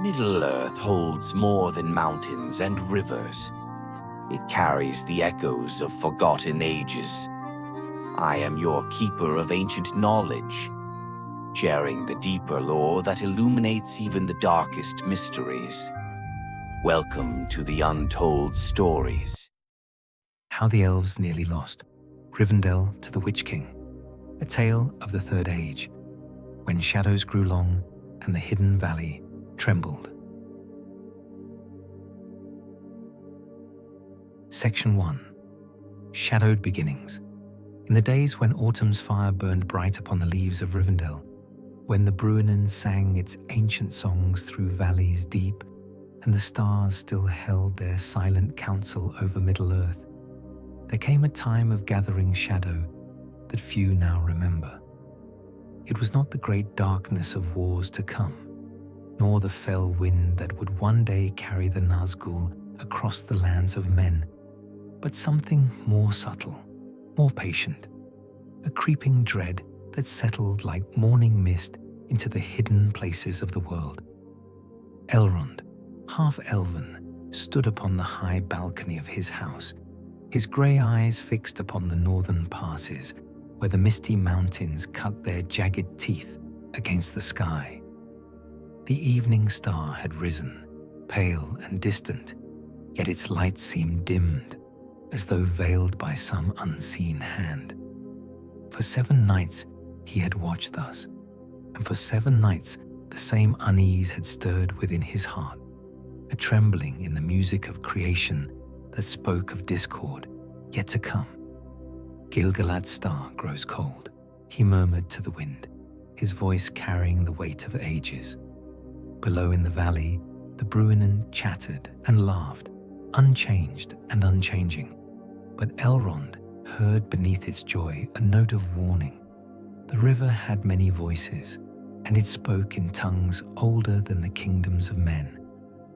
Middle-earth holds more than mountains and rivers. It carries the echoes of forgotten ages. I am your keeper of ancient knowledge, sharing the deeper lore that illuminates even the darkest mysteries. Welcome to the Untold Stories. How the Elves Nearly Lost, Rivendell to the Witch-King, a tale of the Third Age, when shadows grew long and the hidden valley trembled. Section 1. Shadowed Beginnings. In the days when autumn's fire burned bright upon the leaves of Rivendell, when the Bruinen sang its ancient songs through valleys deep, and the stars still held their silent council over Middle-earth, there came a time of gathering shadow that few now remember. It was not the great darkness of wars to come, nor the fell wind that would one day carry the Nazgul across the lands of men, but something more subtle, more patient, a creeping dread that settled like morning mist into the hidden places of the world. Elrond, half elven, stood upon the high balcony of his house, his grey eyes fixed upon the northern passes where the misty mountains cut their jagged teeth against the sky. The evening star had risen, pale and distant, yet its light seemed dimmed, as though veiled by some unseen hand. For 7 nights he had watched thus, and for 7 nights the same unease had stirred within his heart, a trembling in the music of creation that spoke of discord yet to come. Gil-galad's star grows cold, he murmured to the wind, his voice carrying the weight of ages. Below in the valley, the Bruinen chattered and laughed, unchanged and unchanging. But Elrond heard beneath its joy a note of warning. The river had many voices, and it spoke in tongues older than the kingdoms of men,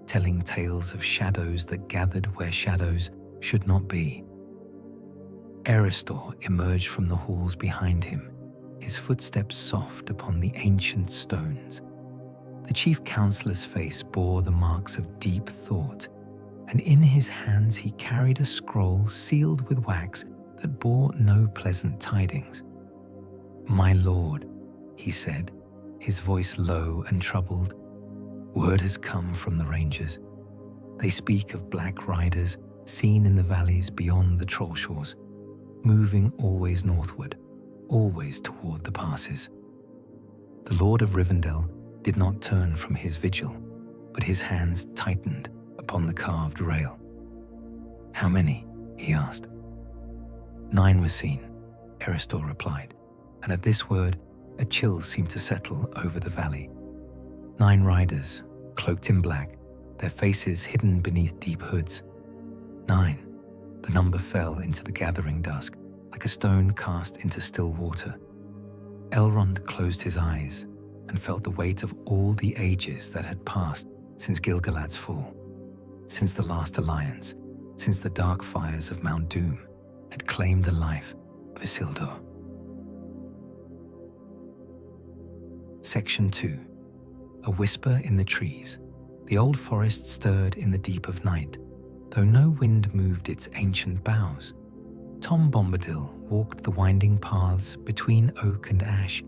telling tales of shadows that gathered where shadows should not be. Eristor emerged from the halls behind him, his footsteps soft upon the ancient stones. The chief counselor's face bore the marks of deep thought, and in his hands he carried a scroll sealed with wax that bore no pleasant tidings. "My lord," he said, his voice low and troubled, "word has come from the rangers. They speak of black riders seen in the valleys beyond the troll shores, moving always northward, always toward the passes." The Lord of Rivendell did not turn from his vigil, but his hands tightened upon the carved rail. "How many?" he asked. 9 were seen," Eristor replied, and at this word a chill seemed to settle over the valley. 9 riders, cloaked in black, their faces hidden beneath deep hoods. 9. The number fell into the gathering dusk, like a stone cast into still water. Elrond closed his eyes and felt the weight of all the ages that had passed since Gil-galad's fall, since the last alliance, since the dark fires of Mount Doom had claimed the life of Isildur. Section 2. A whisper in the trees. The old forest stirred in the deep of night, though no wind moved its ancient boughs. Tom Bombadil walked the winding paths between oak and ash,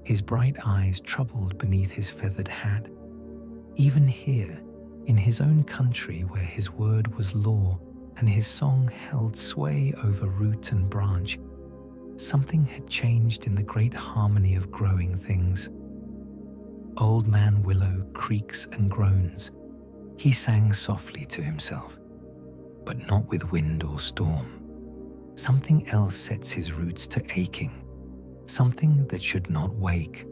his bright eyes troubled beneath his feathered hat. Even here, in his own country where his word was law and his song held sway over root and branch, something had changed in the great harmony of growing things. Old Man Willow creaks and groans. He sang softly to himself, but not with wind or storm. Something else sets his roots to aching, something that should not wake.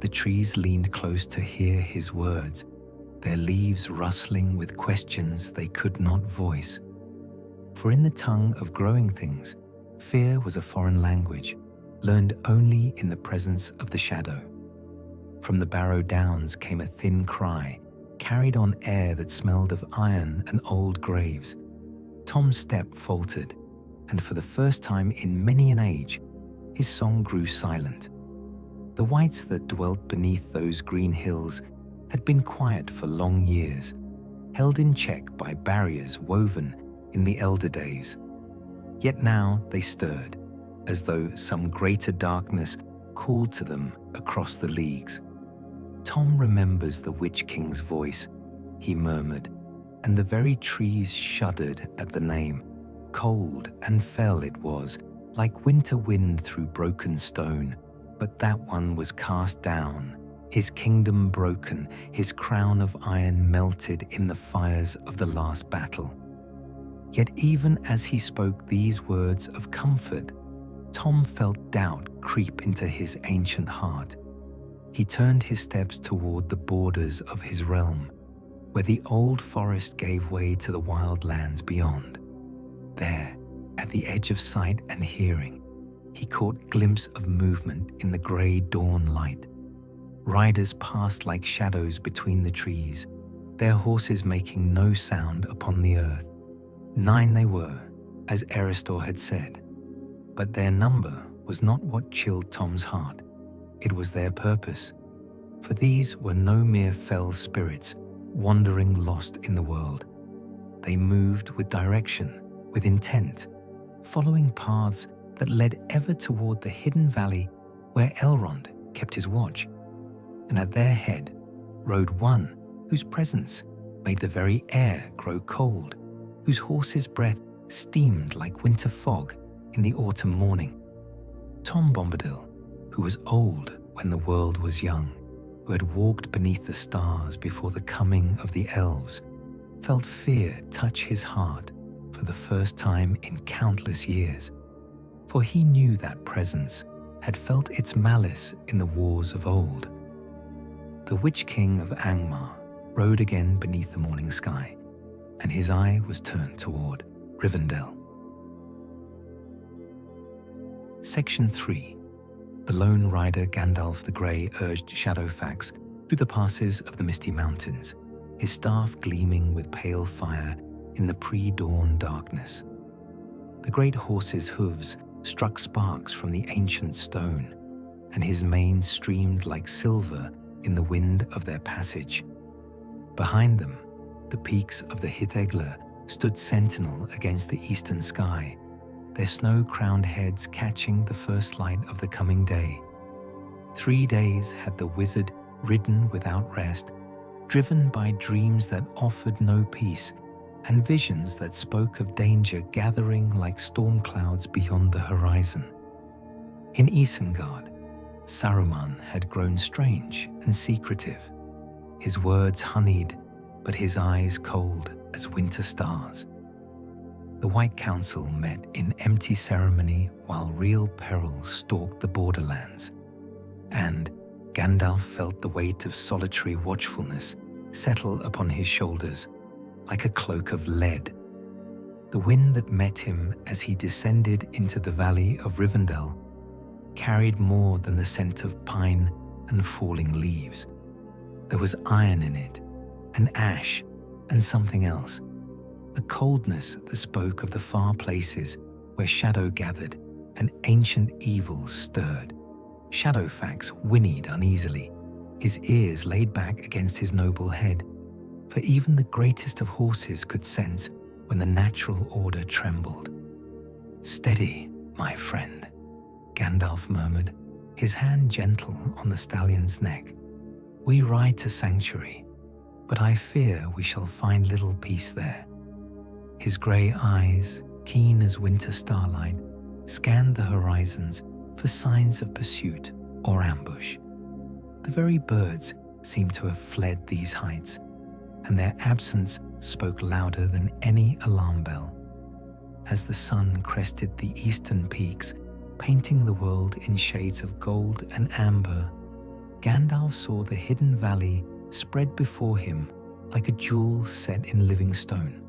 The trees leaned close to hear his words, their leaves rustling with questions they could not voice. For in the tongue of growing things, fear was a foreign language, learned only in the presence of the shadow. From the Barrow Downs came a thin cry, carried on air that smelled of iron and old graves. Tom's step faltered, and for the first time in many an age, his song grew silent. The wights that dwelt beneath those green hills had been quiet for long years, held in check by barriers woven in the elder days. Yet now they stirred, as though some greater darkness called to them across the leagues. Tom remembers the Witch-King's voice, he murmured, and the very trees shuddered at the name. Cold and fell it was, like winter wind through broken stone. But that one was cast down, his kingdom broken, his crown of iron melted in the fires of the last battle. Yet even as he spoke these words of comfort, Tom felt doubt creep into his ancient heart. He turned his steps toward the borders of his realm, where the old forest gave way to the wild lands beyond. There, at the edge of sight and hearing, he caught glimpse of movement in the grey dawn light. Riders passed like shadows between the trees, their horses making no sound upon the earth. 9 they were, as Eristor had said, but their number was not what chilled Tom's heart. It was their purpose, for these were no mere fell spirits wandering lost in the world. They moved with direction, with intent, following paths that led ever toward the hidden valley where Elrond kept his watch. And at their head rode one whose presence made the very air grow cold, whose horse's breath steamed like winter fog in the autumn morning. Tom Bombadil, who was old when the world was young, who had walked beneath the stars before the coming of the Elves, felt fear touch his heart for the first time in countless years, for he knew that presence had felt its malice in the wars of old. The Witch-King of Angmar rode again beneath the morning sky, and his eye was turned toward Rivendell. Section 3. The lone rider Gandalf the Grey urged Shadowfax through the passes of the misty mountains, his staff gleaming with pale fire in the pre-dawn darkness. The great horse's hooves struck sparks from the ancient stone, and his mane streamed like silver in the wind of their passage. Behind them, the peaks of the Hithegler stood sentinel against the eastern sky, their snow-crowned heads catching the first light of the coming day. 3 days had the wizard ridden without rest, driven by dreams that offered no peace and visions that spoke of danger gathering like storm clouds beyond the horizon. In Isengard, Saruman had grown strange and secretive, his words honeyed, but his eyes cold as winter stars. The White Council met in empty ceremony while real peril stalked the borderlands, and Gandalf felt the weight of solitary watchfulness settle upon his shoulders like a cloak of lead. The wind that met him as he descended into the valley of Rivendell carried more than the scent of pine and falling leaves. There was iron in it, and ash, and something else, a coldness that spoke of the far places where shadow gathered and ancient evils stirred. Shadowfax whinnied uneasily, his ears laid back against his noble head, for even the greatest of horses could sense when the natural order trembled. "Steady, my friend," Gandalf murmured, his hand gentle on the stallion's neck. "We ride to sanctuary, but I fear we shall find little peace there." His grey eyes, keen as winter starlight, scanned the horizons for signs of pursuit or ambush. The very birds seemed to have fled these heights, and their absence spoke louder than any alarm bell. As the sun crested the eastern peaks, painting the world in shades of gold and amber, Gandalf saw the hidden valley spread before him like a jewel set in living stone.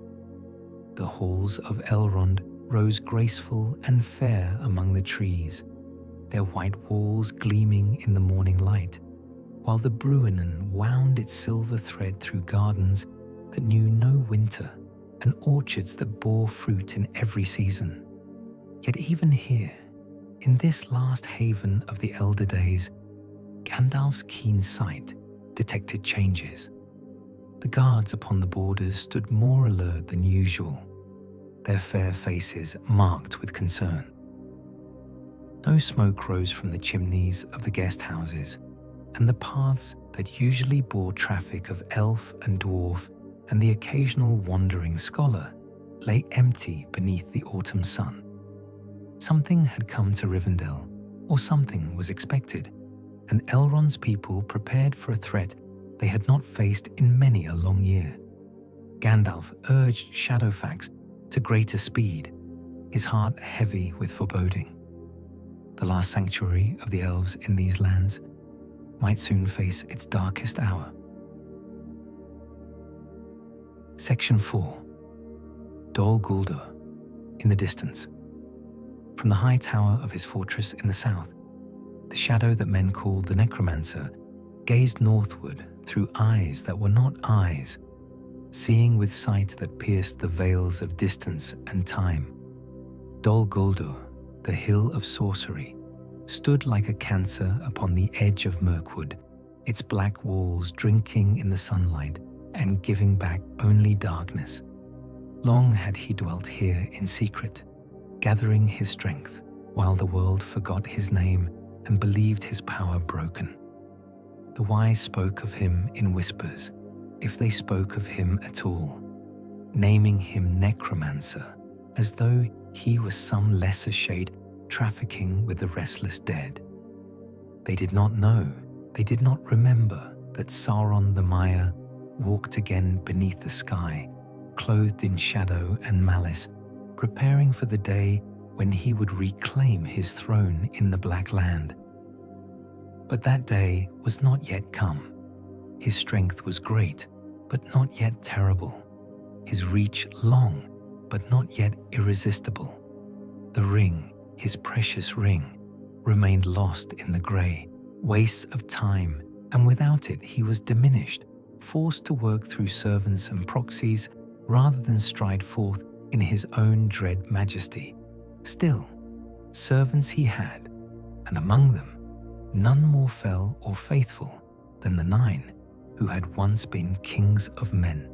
The halls of Elrond rose graceful and fair among the trees, their white walls gleaming in the morning light, while the Bruinen wound its silver thread through gardens that knew no winter and orchards that bore fruit in every season. Yet even here, in this last haven of the elder days, Gandalf's keen sight detected changes. The guards upon the borders stood more alert than usual, their fair faces marked with concern. No smoke rose from the chimneys of the guest houses, and the paths that usually bore traffic of elf and dwarf and the occasional wandering scholar lay empty beneath the autumn sun. Something had come to Rivendell, or something was expected, and Elrond's people prepared for a threat they had not faced in many a long year. Gandalf urged Shadowfax to greater speed, his heart heavy with foreboding. The last sanctuary of the elves in these lands might soon face its darkest hour. Section 4. Dol Guldur, in the distance. From the high tower of his fortress in the south, the shadow that men called the Necromancer gazed northward through eyes that were not eyes, seeing with sight that pierced the veils of distance and time. Dol Guldur, the hill of sorcery, stood like a cancer upon the edge of Mirkwood, its black walls drinking in the sunlight and giving back only darkness. Long had he dwelt here in secret, gathering his strength while the world forgot his name and believed his power broken. The wise spoke of him in whispers, if they spoke of him at all, naming him Necromancer as though he was some lesser shade trafficking with the restless dead. They did not know, they did not remember that Sauron the Maya walked again beneath the sky, clothed in shadow and malice, preparing for the day when he would reclaim his throne in the Black Land. But that day was not yet come. His strength was great, but not yet terrible. His reach long, but not yet irresistible. The ring, his precious ring, remained lost in the grey wastes of time, and without it he was diminished, forced to work through servants and proxies rather than stride forth in his own dread majesty. Still, servants he had, and among them none more fell or faithful than the 9 who had once been kings of men.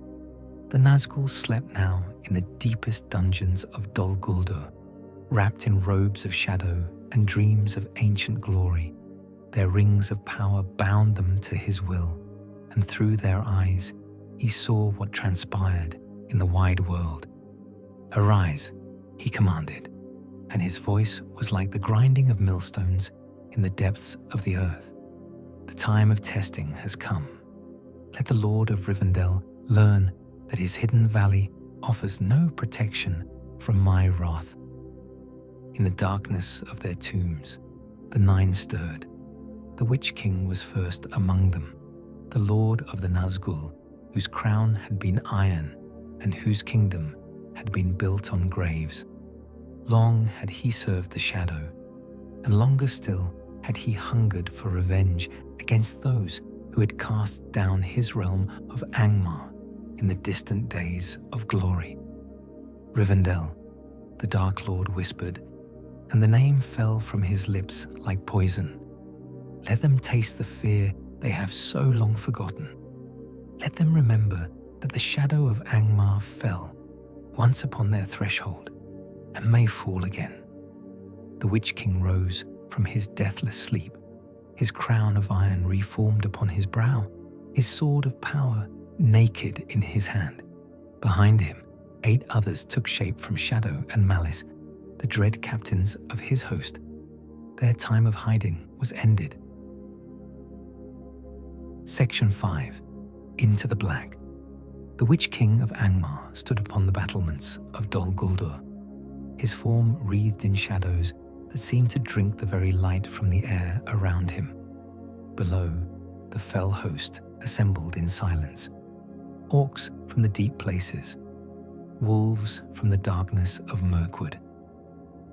The Nazgûl slept now in the deepest dungeons of Dol Guldur, wrapped in robes of shadow and dreams of ancient glory. Their rings of power bound them to his will, and through their eyes he saw what transpired in the wide world. "Arise," he commanded, and his voice was like the grinding of millstones in the depths of the earth. "The time of testing has come. Let the Lord of Rivendell learn that his hidden valley offers no protection from my wrath." In the darkness of their tombs, the 9 stirred. The Witch-King was first among them, the Lord of the Nazgûl, whose crown had been iron and whose kingdom had been built on graves. Long had he served the shadow, and longer still had he hungered for revenge against those who had cast down his realm of Angmar in the distant days of glory. "Rivendell," the Dark Lord whispered, and the name fell from his lips like poison. "Let them taste the fear they have so long forgotten. Let them remember that the shadow of Angmar fell once upon their threshold and may fall again." The Witch-King rose from his deathless sleep, his crown of iron reformed upon his brow, his sword of power naked in his hand. Behind him, 8 others took shape from shadow and malice, the dread captains of his host. Their time of hiding was ended. Section 5. Into the Black. The Witch-King of Angmar stood upon the battlements of Dol Guldur, his form wreathed in shadows that seemed to drink the very light from the air around him. Below, the fell host assembled in silence. Orcs from the deep places, wolves from the darkness of Mirkwood,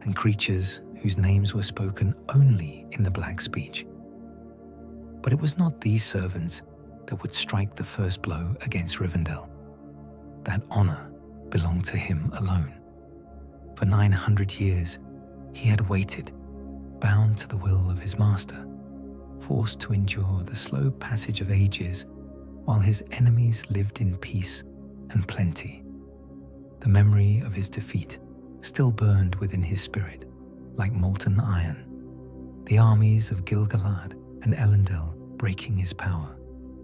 and creatures whose names were spoken only in the black speech. But it was not these servants that would strike the first blow against Rivendell. That honor belonged to him alone. For 900 years, he had waited, bound to the will of his master. forced to endure the slow passage of ages while his enemies lived in peace and plenty. The memory of his defeat still burned within his spirit like molten iron. The armies of Gil-galad and Elendil breaking his power,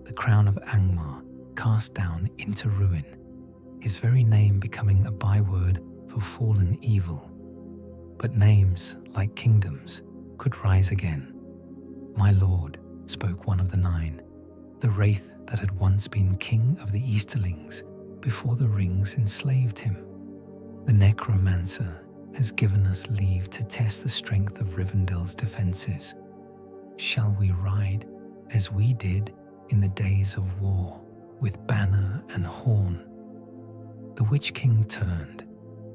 the crown of Angmar cast down into ruin, his very name becoming a byword for fallen evil. But names, like kingdoms, could rise again. "My lord," spoke one of the nine, the wraith that had once been king of the Easterlings before the rings enslaved him. "The necromancer has given us leave to test the strength of Rivendell's defenses. Shall we ride as we did in the days of war, with banner and horn?" The Witch-King turned,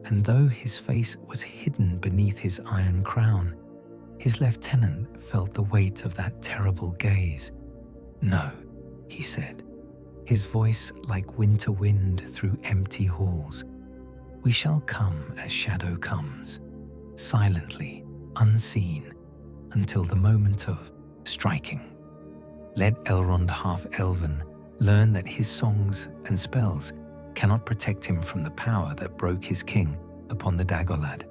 and though his face was hidden beneath his iron crown, his lieutenant felt the weight of that terrible gaze. "No," he said, his voice like winter wind through empty halls. "We shall come as shadow comes, silently, unseen, until the moment of striking. Let Elrond half-elven learn that his songs and spells cannot protect him from the power that broke his king upon the Dagorlad."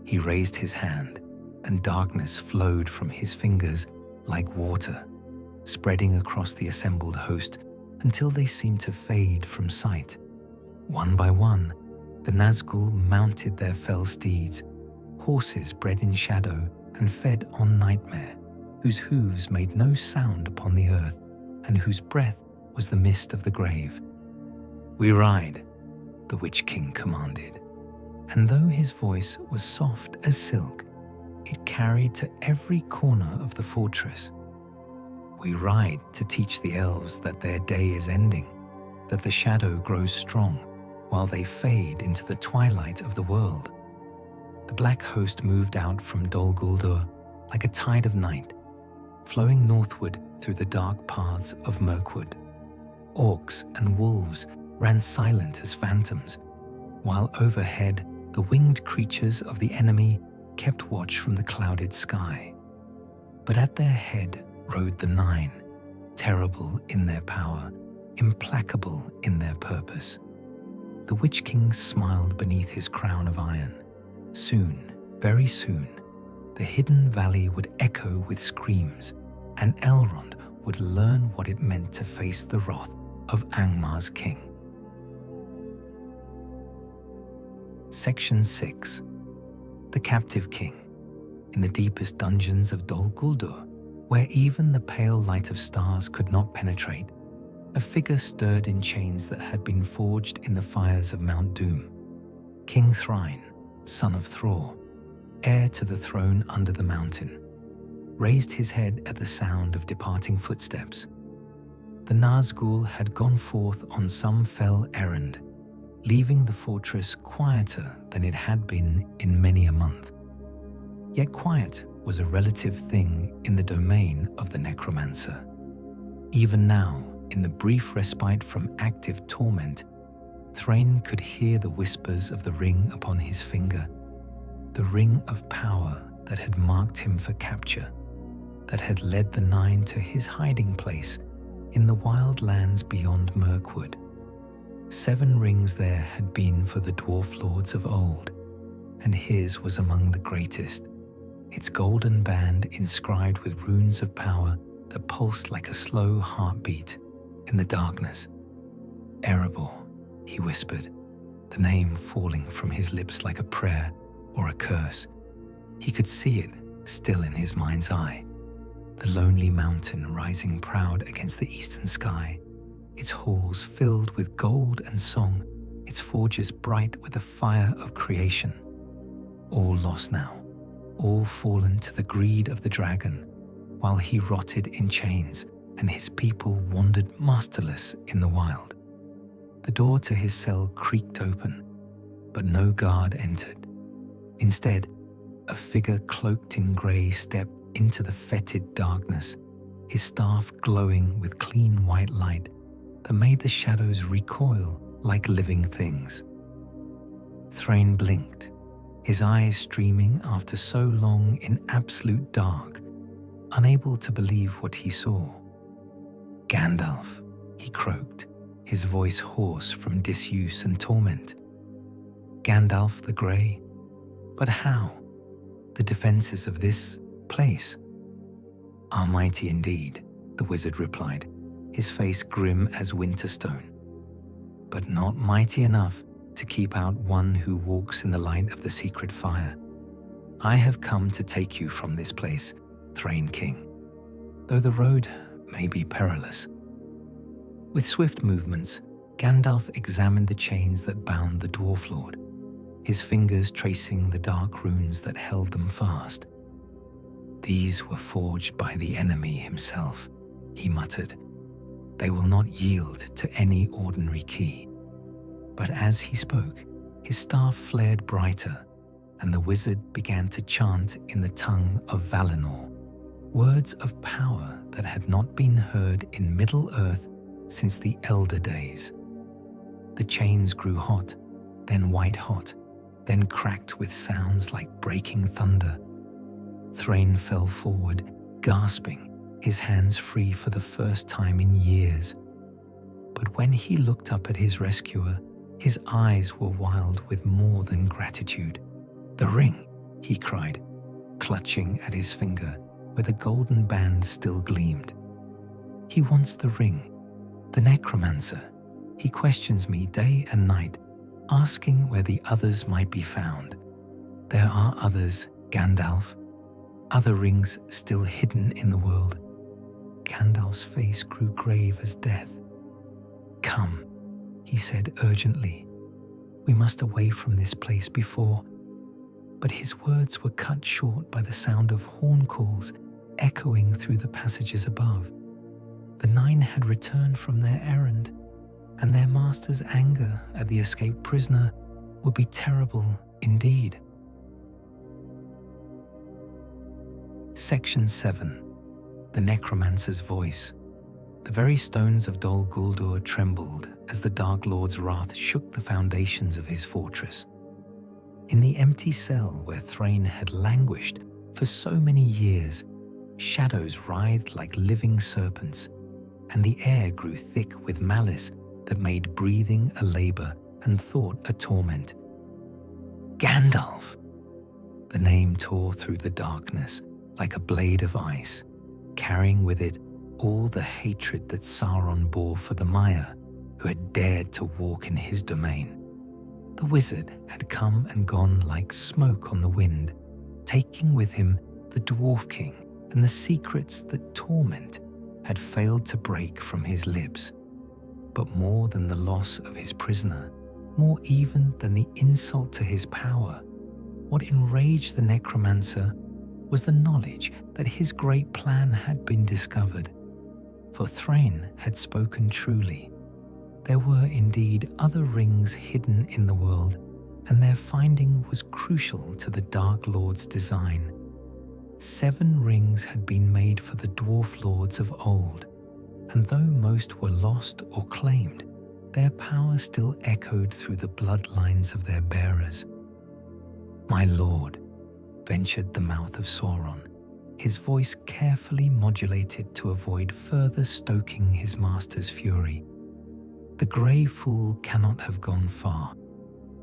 He raised his hand, and darkness flowed from his fingers like water, spreading across the assembled host until they seemed to fade from sight. One by one, the Nazgul mounted their fell steeds, horses bred in shadow and fed on nightmare, whose hooves made no sound upon the earth, and whose breath was the mist of the grave. "We ride," the Witch-King commanded, and though his voice was soft as silk, it carried to every corner of the fortress. "We ride to teach the elves that their day is ending, that the shadow grows strong while they fade into the twilight of the world." The black host moved out from Dol Guldur like a tide of night, flowing northward through the dark paths of Mirkwood. Orcs and wolves ran silent as phantoms, while overhead the winged creatures of the enemy kept watch from the clouded sky. But at their head rode the nine, terrible in their power, implacable in their purpose. The Witch-King smiled beneath his crown of iron. Soon, very soon, the hidden valley would echo with screams, and Elrond would learn what it meant to face the wrath of Angmar's king. Section 6. The Captive King. In the deepest dungeons of Dol Guldur, where even the pale light of stars could not penetrate, a figure stirred in chains that had been forged in the fires of Mount Doom. King Thrain, son of Thror, heir to the throne under the mountain, raised his head at the sound of departing footsteps. The Nazgul had gone forth on some fell errand, leaving the fortress quieter than it had been in many a month. Yet quiet was a relative thing in the domain of the necromancer. Even now, in the brief respite from active torment, Thrain could hear the whispers of the ring upon his finger, the ring of power that had marked him for capture, that had led the nine to his hiding place in the wild lands beyond Mirkwood. 7 rings there had been for the dwarf lords of old, and his was among the greatest, its golden band inscribed with runes of power that pulsed like a slow heartbeat in the darkness. "Erebor," he whispered, the name falling from his lips like a prayer or a curse. He could see it still in his mind's eye, the lonely mountain rising proud against the eastern sky, its halls filled with gold and song, its forges bright with the fire of creation. All lost now, all fallen to the greed of the dragon, while he rotted in chains and his people wandered masterless in the wild. The door to his cell creaked open, but no guard entered. Instead, a figure cloaked in grey stepped into the fetid darkness, his staff glowing with clean white light that made the shadows recoil like living things. Thrain blinked, his eyes streaming after so long in absolute dark. unable to believe what he saw. "Gandalf," he croaked, his voice hoarse from disuse and torment. "Gandalf the Grey? But how? The defenses of this place?" "Are mighty indeed," the wizard replied, his face grim as winterstone, "but not mighty enough to keep out one who walks in the light of the secret fire. I have come to take you from this place, Thrain King, though the road may be perilous." With swift movements, Gandalf examined the chains that bound the Dwarf Lord, his fingers tracing the dark runes that held them fast. "These were forged by the enemy himself," he muttered. "They will not yield to any ordinary key." But as he spoke, his staff flared brighter, and the wizard began to chant in the tongue of Valinor, words of power that had not been heard in Middle-earth since the Elder days. The chains grew hot, then white-hot, then cracked with sounds like breaking thunder. Thrain fell forward, gasping, his hands free for the first time in years. But when he looked up at his rescuer, his eyes were wild with more than gratitude. "The ring!" he cried, clutching at his finger where the golden band still gleamed. "He wants the ring. The necromancer. He questions me day and night, asking where the others might be found. There are others, Gandalf. Other rings still hidden in the world." Gandalf's face grew grave as death. "Come," he said urgently. "We must away from this place before—" But his words were cut short by the sound of horn calls echoing through the passages above. The nine had returned from their errand, and their master's anger at the escaped prisoner would be terrible indeed. Section 7. The Necromancer's Voice. The very stones of Dol Guldur trembled as the Dark Lord's wrath shook the foundations of his fortress. In the empty cell where Thrain had languished for so many years, shadows writhed like living serpents, and the air grew thick with malice that made breathing a labor and thought a torment. "Gandalf!" The name tore through the darkness like a blade of ice, carrying with it all the hatred that Sauron bore for the Maiar who had dared to walk in his domain. The wizard had come and gone like smoke on the wind, taking with him the Dwarf King, and the secrets that torment had failed to break from his lips. But more than the loss of his prisoner, more even than the insult to his power, what enraged the necromancer was the knowledge that his great plan had been discovered. For Thrain had spoken truly. There were indeed other rings hidden in the world, and their finding was crucial to the Dark Lord's design. 7 rings had been made for the Dwarf Lords of old, and though most were lost or claimed, their power still echoed through the bloodlines of their bearers. "My lord," ventured the mouth of Sauron, his voice carefully modulated to avoid further stoking his master's fury. "The grey fool cannot have gone far.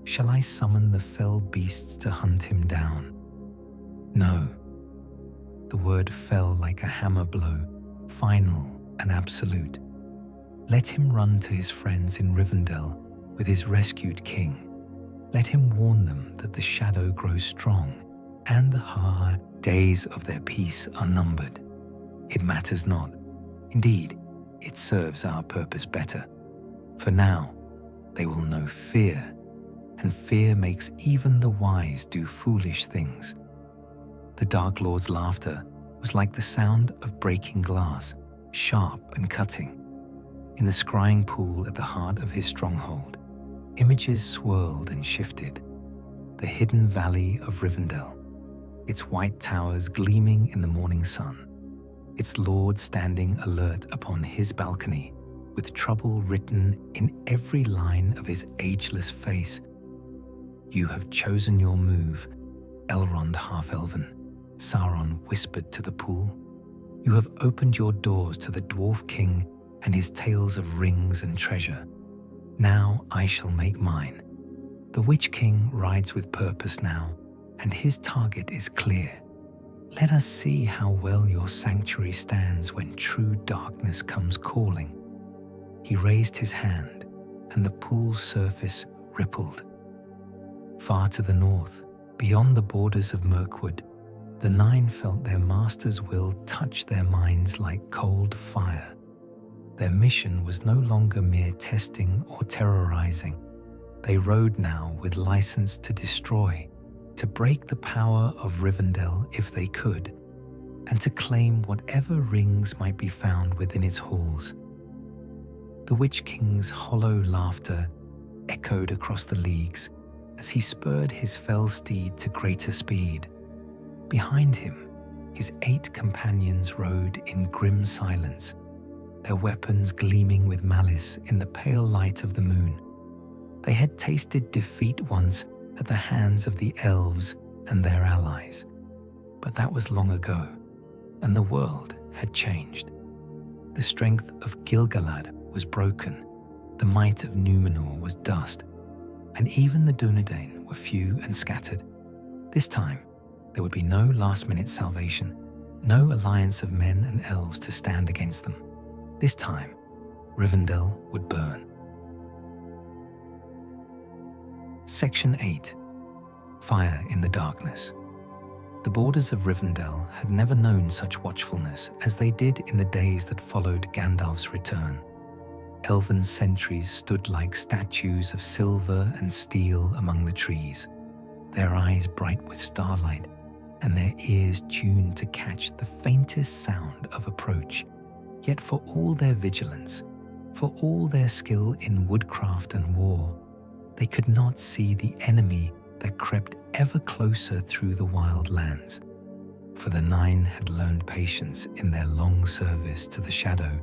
Shall I summon the fell beasts to hunt him down?" "No." The word fell like a hammer blow, final and absolute. "Let him run to his friends in Rivendell with his rescued king. Let him warn them that the shadow grows strong and the days of their peace are numbered. It matters not. Indeed, it serves our purpose better. For now, they will know fear, and fear makes even the wise do foolish things." The Dark Lord's laughter was like the sound of breaking glass, sharp and cutting. In the scrying pool at the heart of his stronghold, images swirled and shifted. The hidden valley of Rivendell, its white towers gleaming in the morning sun, its lord standing alert upon his balcony, with trouble written in every line of his ageless face. "You have chosen your move, Elrond half-elven," Sauron whispered to the pool. You have opened your doors to the Dwarf King and his tales of rings and treasure. Now I shall make mine. The Witch-King rides with purpose now, and his target is clear. Let us see how well your sanctuary stands when true darkness comes calling. He raised his hand, and the pool's surface rippled. Far to the north, beyond the borders of Mirkwood, the nine felt their master's will touch their minds like cold fire. Their mission was no longer mere testing or terrorizing. They rode now with license to destroy, to break the power of Rivendell if they could, and to claim whatever rings might be found within its halls. The Witch-King's hollow laughter echoed across the leagues as he spurred his fell steed to greater speed. Behind him, his 8 companions rode in grim silence, their weapons gleaming with malice in the pale light of the moon. They had tasted defeat once at the hands of the Elves and their allies, but that was long ago, and the world had changed. The strength of Gil-galad was broken, the might of Númenor was dust, and even the Dunedain were few and scattered. This time, there would be no last-minute salvation, no alliance of men and elves to stand against them. This time, Rivendell would burn. Section 8. Fire in the Darkness. The borders of Rivendell had never known such watchfulness as they did in the days that followed Gandalf's return. Elven sentries stood like statues of silver and steel among the trees, their eyes bright with starlight and their ears tuned to catch the faintest sound of approach. Yet for all their vigilance, for all their skill in woodcraft and war, they could not see the enemy that crept ever closer through the wild lands. For the nine had learned patience in their long service to the shadow,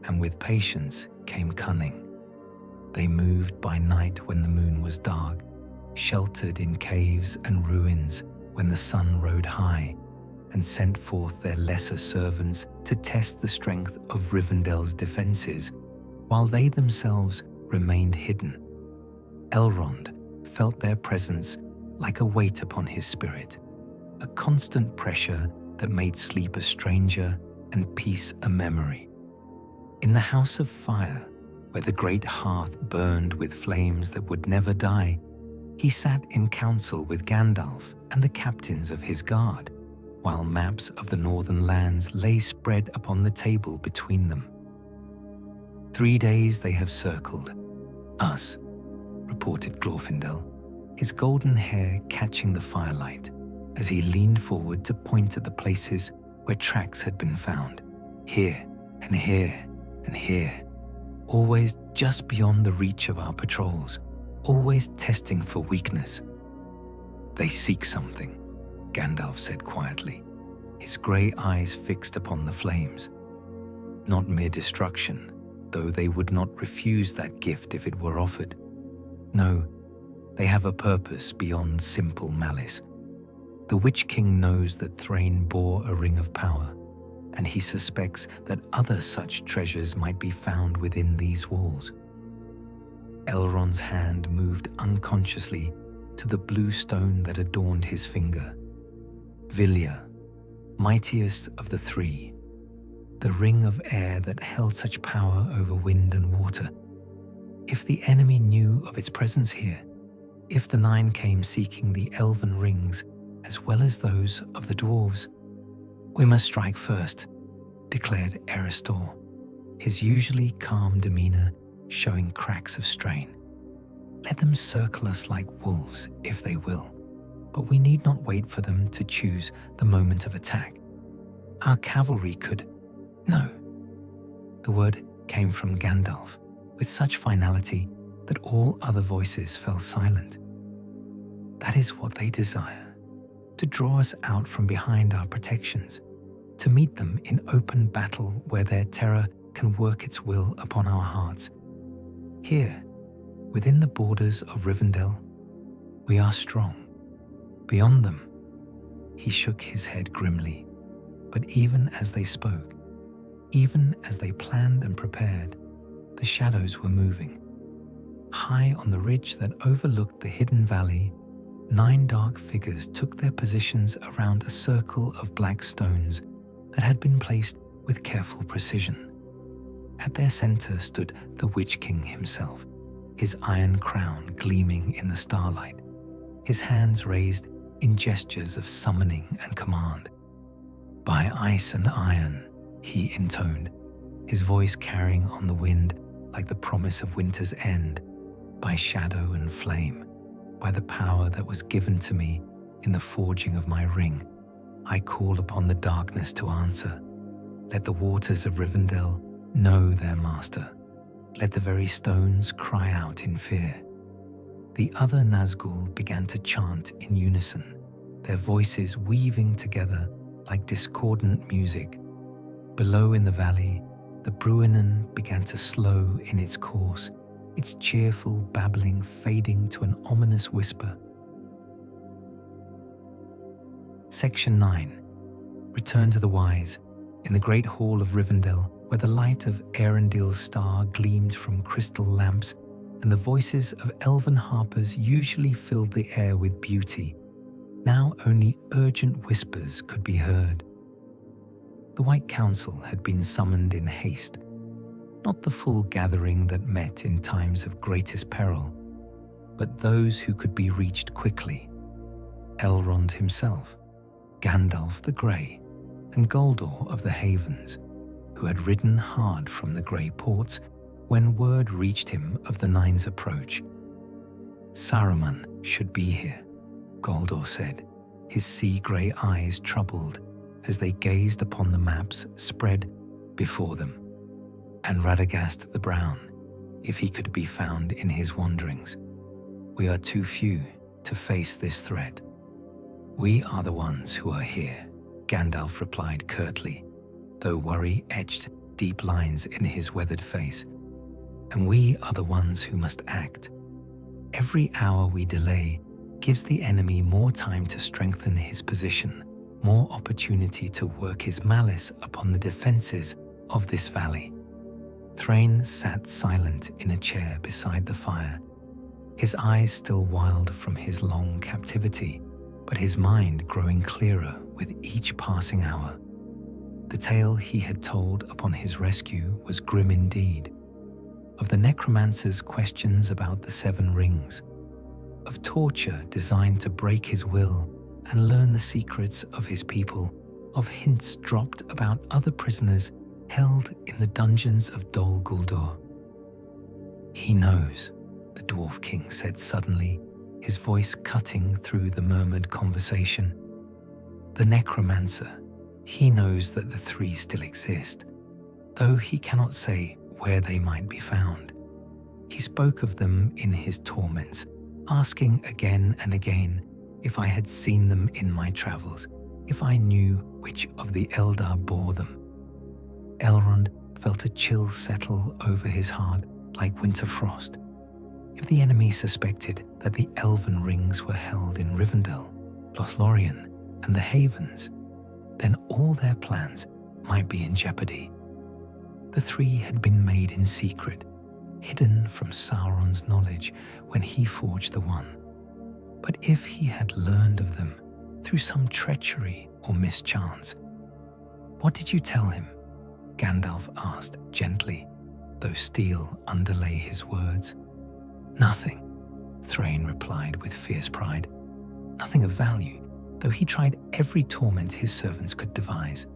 and with patience came cunning. They moved by night when the moon was dark, sheltered in caves and ruins when the sun rode high, and sent forth their lesser servants to test the strength of Rivendell's defenses, while they themselves remained hidden. Elrond felt their presence like a weight upon his spirit, a constant pressure that made sleep a stranger and peace a memory. In the House of Fire, where the great hearth burned with flames that would never die, he sat in council with Gandalf and the captains of his guard, while maps of the northern lands lay spread upon the table between them. 3 days they have circled us, reported Glorfindel, his golden hair catching the firelight as he leaned forward to point at the places where tracks had been found. Here and here and here, always just beyond the reach of our patrols, always testing for weakness. They seek something, Gandalf said quietly, his grey eyes fixed upon the flames. Not mere destruction, though they would not refuse that gift if it were offered. No, they have a purpose beyond simple malice. The Witch-King knows that Thrain bore a ring of power, and he suspects that other such treasures might be found within these walls. Elrond's hand moved unconsciously to the blue stone that adorned his finger. Vilya, mightiest of the three, the ring of air that held such power over wind and water. If the enemy knew of its presence here, if the nine came seeking the elven rings as well as those of the dwarves, we must strike first, declared Eristor, his usually calm demeanor showing cracks of strain. Let them circle us like wolves if they will, but we need not wait for them to choose the moment of attack. Our cavalry could... No. The word came from Gandalf with such finality that all other voices fell silent. That is what they desire, to draw us out from behind our protections, to meet them in open battle where their terror can work its will upon our hearts. Here, within the borders of Rivendell, we are strong. Beyond them, he shook his head grimly, But even as they spoke, even as they planned and prepared, the shadows were moving. High on the ridge that overlooked the hidden valley, 9 dark figures took their positions around a circle of black stones that had been placed with careful precision. At their center stood the Witch-King himself, his iron crown gleaming in the starlight, his hands raised in gestures of summoning and command. "By ice and iron," he intoned, his voice carrying on the wind like the promise of winter's end. "By shadow and flame, by the power that was given to me in the forging of my ring, I call upon the darkness to answer. Let the waters of Rivendell know their master. Let the very stones cry out in fear." The other Nazgul began to chant in unison, their voices weaving together like discordant music. Below in the valley, the Bruinen began to slow in its course, its cheerful babbling fading to an ominous whisper. Section 9. Return to the Wise. In the great hall of Rivendell, where the light of Earendil's star gleamed from crystal lamps, and the voices of elven harpers usually filled the air with beauty, now only urgent whispers could be heard. The White Council had been summoned in haste, not the full gathering that met in times of greatest peril, but those who could be reached quickly. Elrond himself, Gandalf the Grey, and Goldor of the Havens, who had ridden hard from the Grey Ports when word reached him of the Nine's approach. "Saruman should be here," Goldor said, his sea-grey eyes troubled as they gazed upon the maps spread before them. "And Radagast the Brown, if he could be found in his wanderings. We are too few to face this threat." "We are the ones who are here," Gandalf replied curtly, though worry etched deep lines in his weathered face. "And we are the ones who must act. Every hour we delay gives the enemy more time to strengthen his position, more opportunity to work his malice upon the defenses of this valley." Thrain sat silent in a chair beside the fire, his eyes still wild from his long captivity, but his mind growing clearer with each passing hour. The tale he had told upon his rescue was grim indeed, of the necromancer's questions about the 7 rings, of torture designed to break his will and learn the secrets of his people, of hints dropped about other prisoners held in the dungeons of Dol Guldur. "He knows," the Dwarf King said suddenly, his voice cutting through the murmured conversation. "The necromancer, he knows that the 3 still exist, though he cannot say where they might be found. He spoke of them in his torments, asking again and again if I had seen them in my travels, if I knew which of the Eldar bore them." Elrond felt a chill settle over his heart like winter frost. If the enemy suspected that the Elven rings were held in Rivendell, Lothlorien, and the Havens, then all their plans might be in jeopardy. The 3 had been made in secret, hidden from Sauron's knowledge when he forged the one. But if he had learned of them through some treachery or mischance, "What did you tell him?" Gandalf asked gently, though steel underlay his words. "Nothing," Thrain replied with fierce pride. "Nothing of value, though he tried every torment his servants could devise.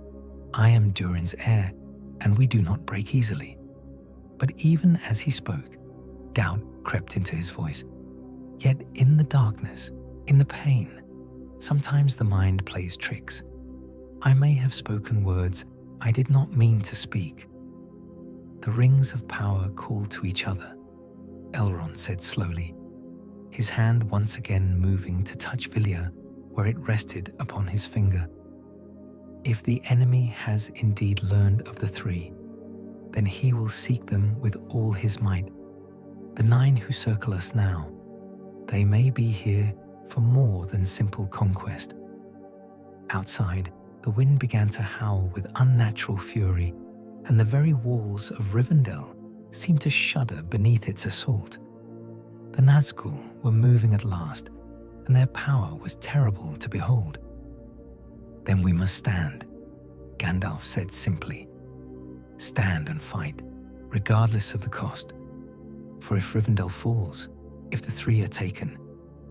I am Durin's heir, and we do not break easily." But even as he spoke, doubt crept into his voice. Yet in the darkness, in the pain, sometimes the mind plays tricks. I may have spoken words I did not mean to speak. "The rings of power call to each other," Elrond said slowly, his hand once again moving to touch Vilya where it rested upon his finger. "If the enemy has indeed learned of the 3, then he will seek them with all his might. The 9 who circle us now, they may be here for more than simple conquest." Outside, The wind began to howl with unnatural fury, and the very walls of Rivendell seemed to shudder beneath its assault. The Nazgul were moving at last, and their power was terrible to behold. "Then we must stand," Gandalf said simply. "Stand and fight, regardless of the cost. For if Rivendell falls, if the three are taken,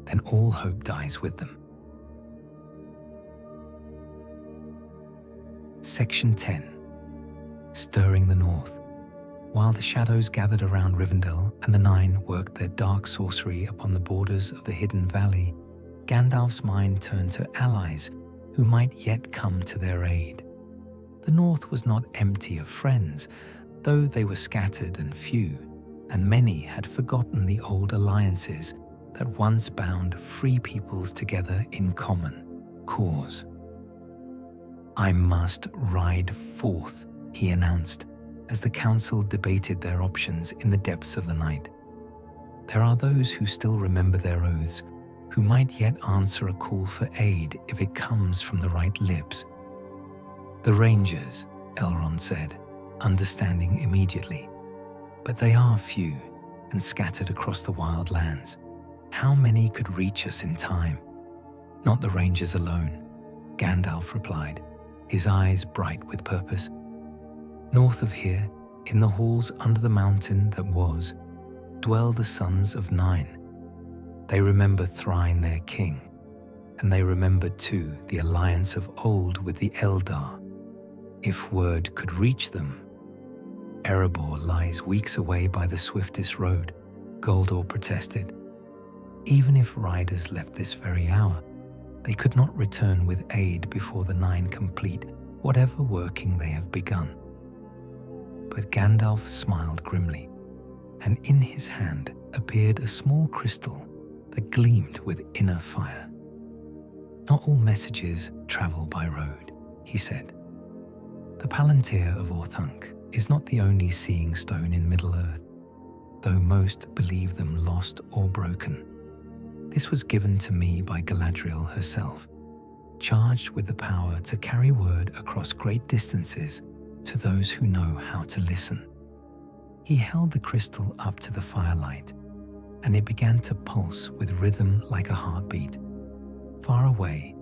then all hope dies with them." Section 10. Stirring the North. While the shadows gathered around Rivendell and the Nine worked their dark sorcery upon the borders of the hidden valley, Gandalf's mind turned to allies who might yet come to their aid. The North was not empty of friends, though they were scattered and few, and many had forgotten the old alliances that once bound free peoples together in common cause. "I must ride forth," he announced, as the council debated their options in the depths of the night. There are those who still remember their oaths, who might yet answer a call for aid if it comes from the right lips. "The Rangers," Elrond said, understanding immediately. "But they are few and scattered across the wild lands. How many could reach us in time?" "Not the Rangers alone," Gandalf replied, his eyes bright with purpose. "North of here, in the halls under the mountain that was, dwell the sons of Nine. They remember Thrain their king, and they remember too the alliance of old with the Eldar. If word could reach them—" "Erebor lies weeks away by the swiftest road," Goldor protested. "Even if riders left this very hour, they could not return with aid before the Nine complete whatever working they have begun." But Gandalf smiled grimly, and in his hand appeared a small crystal that gleamed with inner fire. "Not all messages travel by road," he said. "The Palantir of Orthanc is not the only seeing stone in Middle-earth, though most believe them lost or broken. This was given to me by Galadriel herself, charged with the power to carry word across great distances to those who know how to listen." He held the crystal up to the firelight, and it began to pulse with rhythm like a heartbeat. Far away,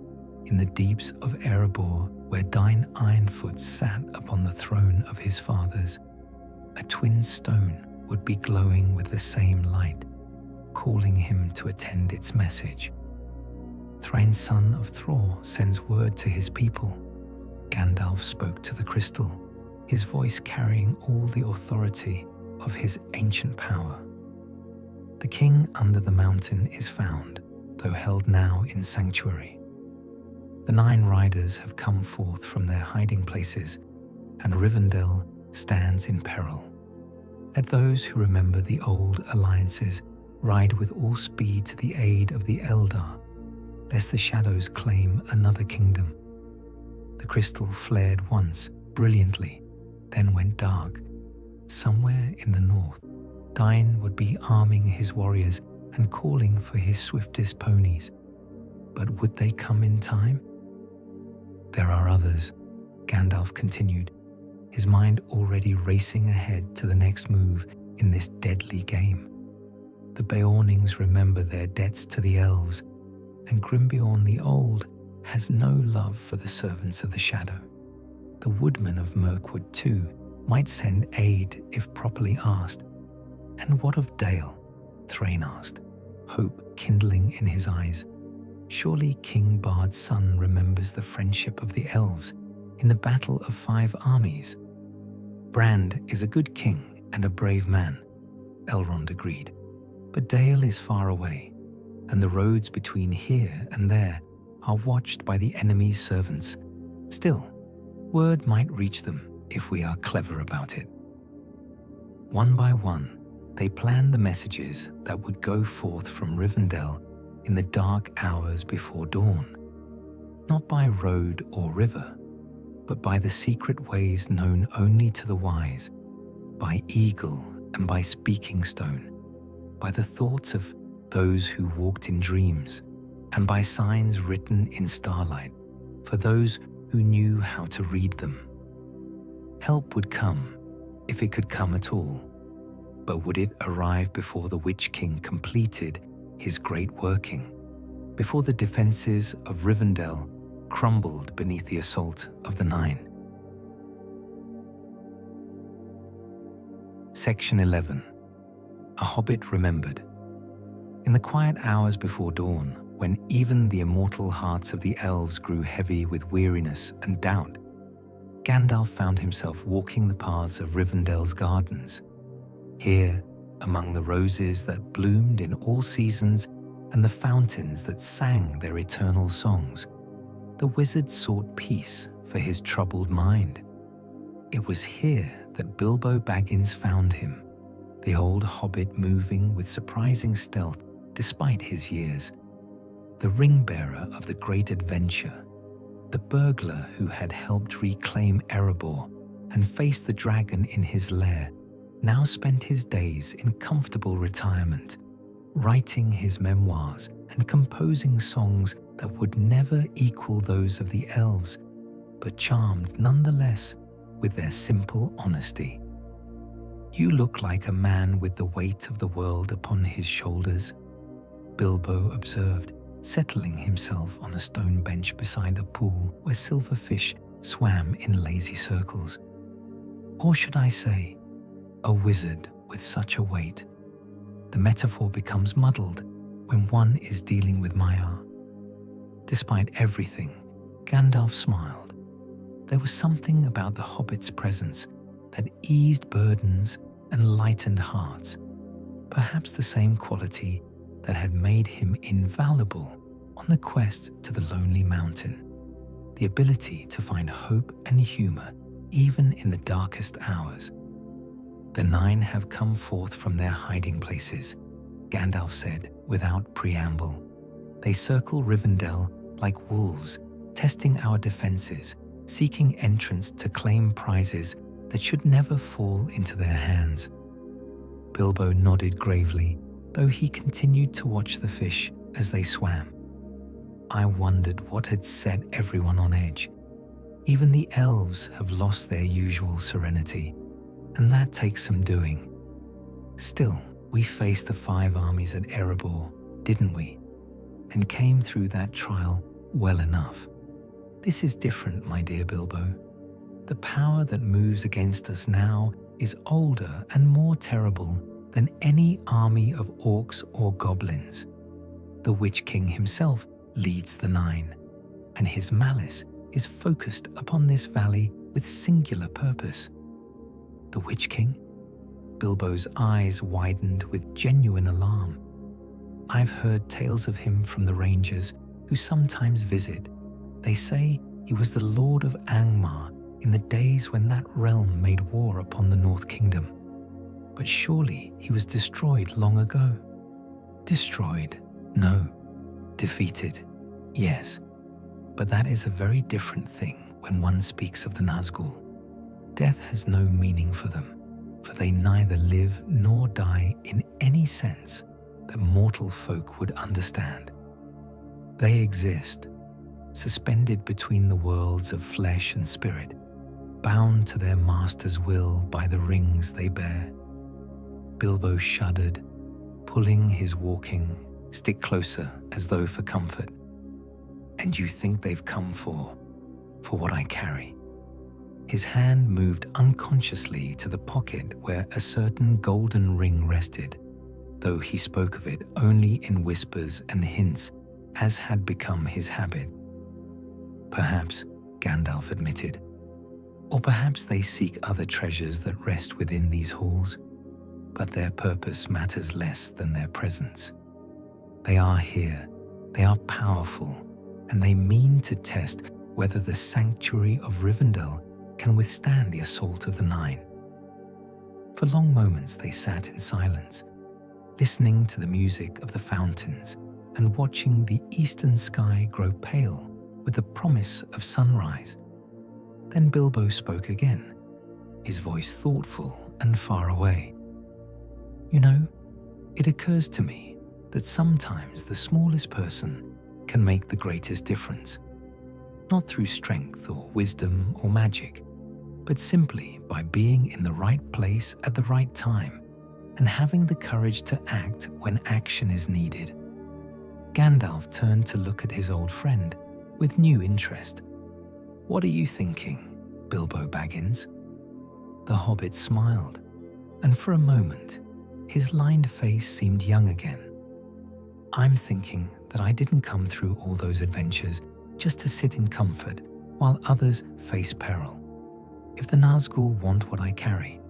in the deeps of Erebor, where Dain Ironfoot sat upon the throne of his fathers, a twin stone would be glowing with the same light, calling him to attend its message. "Thrain, son of Thror, sends word to his people." Gandalf spoke to the crystal, his voice carrying all the authority of his ancient power. "The king under the mountain is found, though held now in sanctuary. The Nine riders have come forth from their hiding places, and Rivendell stands in peril. Let those who remember the old alliances ride with all speed to the aid of the Eldar, lest the shadows claim another kingdom." The crystal flared once, brilliantly, then went dark. Somewhere in the north, Dain would be arming his warriors and calling for his swiftest ponies. But would they come in time? "There are others," Gandalf continued, his mind already racing ahead to the next move in this deadly game. "The Beornings remember their debts to the Elves, and Grimbeorn the Old has no love for the servants of the Shadow. The Woodmen of Mirkwood, too, might send aid if properly asked." "And what of Dale?" Thrain asked, hope kindling in his eyes. "Surely King Bard's son remembers the friendship of the Elves in the Battle of 5 Armies." "Brand is a good king and a brave man," Elrond agreed. "But Dale is far away, and the roads between here and there are watched by the enemy's servants. Still, word might reach them if we are clever about it." One by one, they planned the messages that would go forth from Rivendell in the dark hours before dawn, not by road or river, but by the secret ways known only to the wise, by eagle and by speaking stone, by the thoughts of those who walked in dreams, and by signs written in starlight for those who knew how to read them. Help would come, if it could come at all, but would it arrive before the Witch-King completed his great working, before the defences of Rivendell crumbled beneath the assault of the Nine? Section 11. A Hobbit Remembered. In the quiet hours before dawn, when even the immortal hearts of the elves grew heavy with weariness and doubt, Gandalf found himself walking the paths of Rivendell's gardens. Here, among the roses that bloomed in all seasons and the fountains that sang their eternal songs, the wizard sought peace for his troubled mind. It was here that Bilbo Baggins found him, the old hobbit moving with surprising stealth despite his years, the ring-bearer of the great adventure, the burglar who had helped reclaim Erebor and face the dragon in his lair, now spent his days in comfortable retirement, writing his memoirs and composing songs that would never equal those of the elves, but charmed nonetheless with their simple honesty. "You look like a man with the weight of the world upon his shoulders," Bilbo observed, settling himself on a stone bench beside a pool where silver fish swam in lazy circles. "Or should I say, a wizard with such a weight? The metaphor becomes muddled when one is dealing with Maiar." Despite everything, Gandalf smiled. There was something about the hobbit's presence that eased burdens and lightened hearts, perhaps the same quality that had made him invaluable on the quest to the Lonely Mountain, the ability to find hope and humor even in the darkest hours. "The Nine have come forth from their hiding places," Gandalf said without preamble. "They circle Rivendell like wolves, testing our defenses, seeking entrance to claim prizes that should never fall into their hands." Bilbo nodded gravely, though he continued to watch the fish as they swam. I wondered what had set everyone on edge. Even the elves have lost their usual serenity, and that takes some doing. Still, we faced the 5 armies at Erebor, didn't we? And came through that trial well enough. This is different, my dear Bilbo. The power that moves against us now is older and more terrible than any army of orcs or goblins. The Witch-King himself leads the Nine, and his malice is focused upon this valley with singular purpose. The Witch-King? Bilbo's eyes widened with genuine alarm. I've heard tales of him from the rangers who sometimes visit. They say he was the Lord of Angmar in the days when that realm made war upon the North Kingdom. But surely he was destroyed long ago. Destroyed? No. Defeated? Yes. But that is a very different thing when one speaks of the Nazgul. Death has no meaning for them, for they neither live nor die in any sense that mortal folk would understand. They exist, suspended between the worlds of flesh and spirit, bound to their master's will by the rings they bear. Bilbo shuddered, pulling his walking stick closer as though for comfort. And you think they've come for what I carry? His hand moved unconsciously to the pocket where a certain golden ring rested, though he spoke of it only in whispers and hints, as had become his habit. Perhaps, Gandalf admitted, or perhaps they seek other treasures that rest within these halls, but their purpose matters less than their presence. They are here, they are powerful, and they mean to test whether the sanctuary of Rivendell can withstand the assault of the Nine. For long moments they sat in silence, listening to the music of the fountains and watching the eastern sky grow pale with the promise of sunrise. Then Bilbo spoke again, his voice thoughtful and far away. You know, it occurs to me that sometimes the smallest person can make the greatest difference. not through strength or wisdom or magic, but simply by being in the right place at the right time and having the courage to act when action is needed. Gandalf turned to look at his old friend with new interest. "What are you thinking, Bilbo Baggins?" The hobbit smiled, and for a moment, his lined face seemed young again. "I'm thinking that I didn't come through all those adventures just to sit in comfort while others face peril. If the Nazgul want what I carry,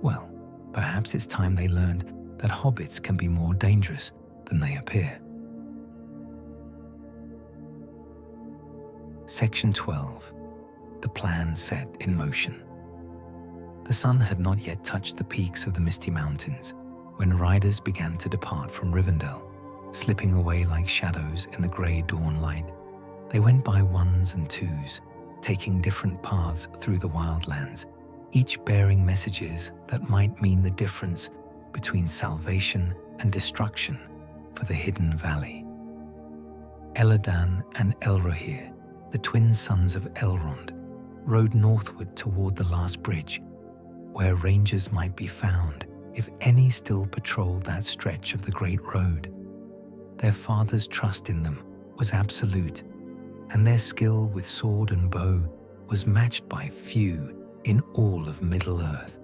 well, perhaps it's time they learned that hobbits can be more dangerous than they appear." Section 12. The plan set in motion. The sun had not yet touched the peaks of the Misty Mountains when riders began to depart from Rivendell, slipping away like shadows in the grey dawn light. They went by ones and twos, taking different paths through the wildlands, each bearing messages that might mean the difference between salvation and destruction for the hidden valley. Elladan and Elrohir, the twin sons of Elrond, rode northward toward the last bridge, where rangers might be found if any still patrolled that stretch of the Great Road. Their father's trust in them was absolute, and their skill with sword and bow was matched by few in all of Middle-earth.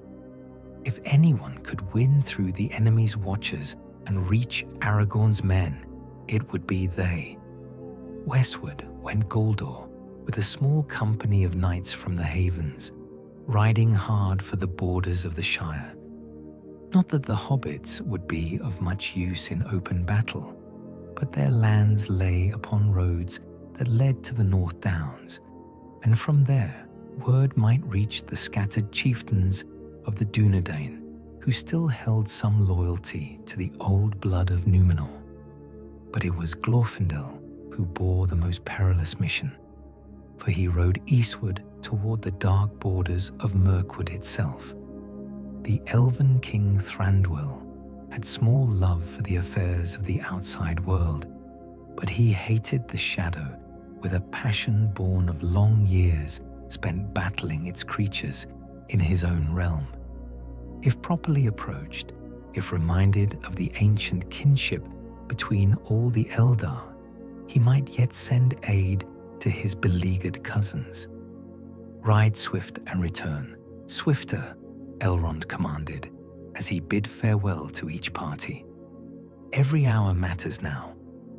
If anyone could win through the enemy's watchers and reach Aragorn's men, it would be they. Westward went Guldur with a small company of knights from the Havens, riding hard for the borders of the Shire. Not that the hobbits would be of much use in open battle, but their lands lay upon roads that led to the North Downs, and from there word might reach the scattered chieftains of the Dunedain, who still held some loyalty to the old blood of Númenor. But it was Glorfindel who bore the most perilous mission, for he rode eastward toward the dark borders of Mirkwood itself. The Elven king Thranduil had small love for the affairs of the outside world, but he hated the shadow with a passion born of long years spent battling its creatures in his own realm. If properly approached, if reminded of the ancient kinship between all the Eldar, he might yet send aid to his beleaguered cousins. "Ride swift and return, swifter," Elrond commanded, as he bid farewell to each party. "Every hour matters now,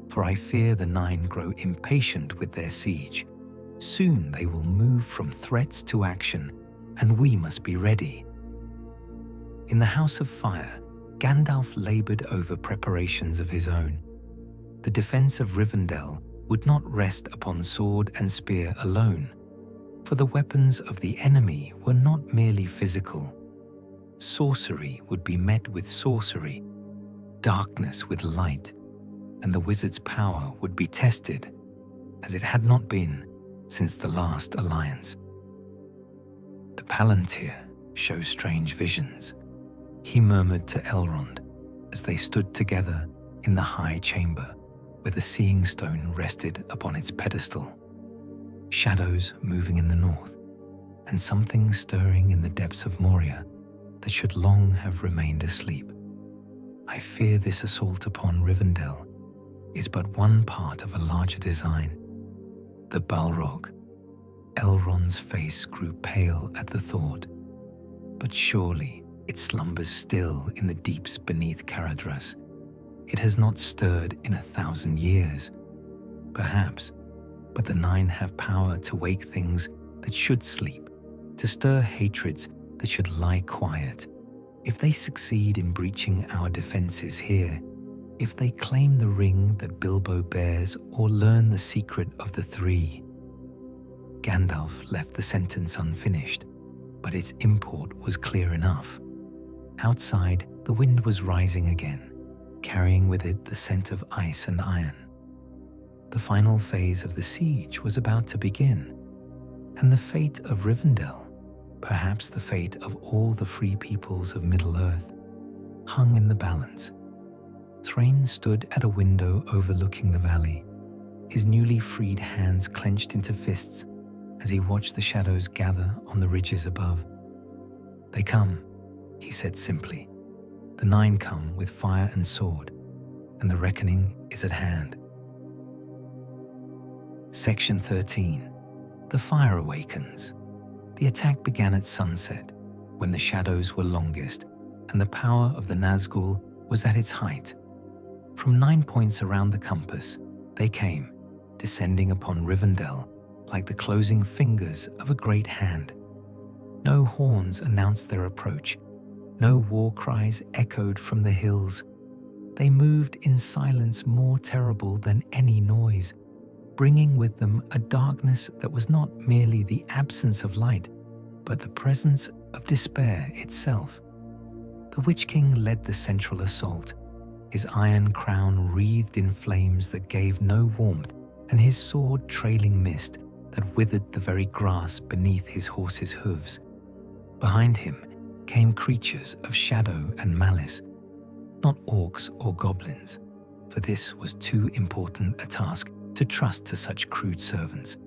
for I fear the Nine grow impatient with their siege. Soon they will move from threats to action, and we must be ready." In the House of Fire, Gandalf labored over preparations of his own. The defense of Rivendell would not rest upon sword and spear alone, for the weapons of the enemy were not merely physical. Sorcery would be met with sorcery, darkness with light, and the wizard's power would be tested as it had not been since the last alliance. The Palantir shows strange visions, he murmured to Elrond as they stood together in the high chamber where the Seeing Stone rested upon its pedestal. Shadows moving in the north, and something stirring in the depths of Moria that should long have remained asleep. I fear this assault upon Rivendell is but one part of a larger design. The Balrog. Elrond's face grew pale at the thought, but surely it slumbers still in the deeps beneath Caradhras. It has not stirred in 1,000 years. Perhaps, but the Nine have power to wake things that should sleep, to stir hatreds that should lie quiet. If they succeed in breaching our defenses here, if they claim the ring that Bilbo bears or learn the secret of the three. Gandalf left the sentence unfinished, but its import was clear enough. Outside, the wind was rising again, carrying with it the scent of ice and iron. The final phase of the siege was about to begin, and the fate of Rivendell, perhaps the fate of all the free peoples of Middle-earth, hung in the balance. Thrain stood at a window overlooking the valley, his newly freed hands clenched into fists as he watched the shadows gather on the ridges above. "They come," he said simply. "The 9 come with fire and sword, and the reckoning is at hand." Section 13. The Fire Awakens. The attack began at sunset, when the shadows were longest and the power of the Nazgul was at its height. From 9 points around the compass, they came, descending upon Rivendell like the closing fingers of a great hand. No horns announced their approach. No war cries echoed from the hills. They moved in silence more terrible than any noise, bringing with them a darkness that was not merely the absence of light, but the presence of despair itself. The Witch-King led the central assault, his iron crown wreathed in flames that gave no warmth, and his sword trailing mist that withered the very grass beneath his horse's hooves. Behind him came creatures of shadow and malice, not orcs or goblins, for this was too important a task to trust to such crude servants,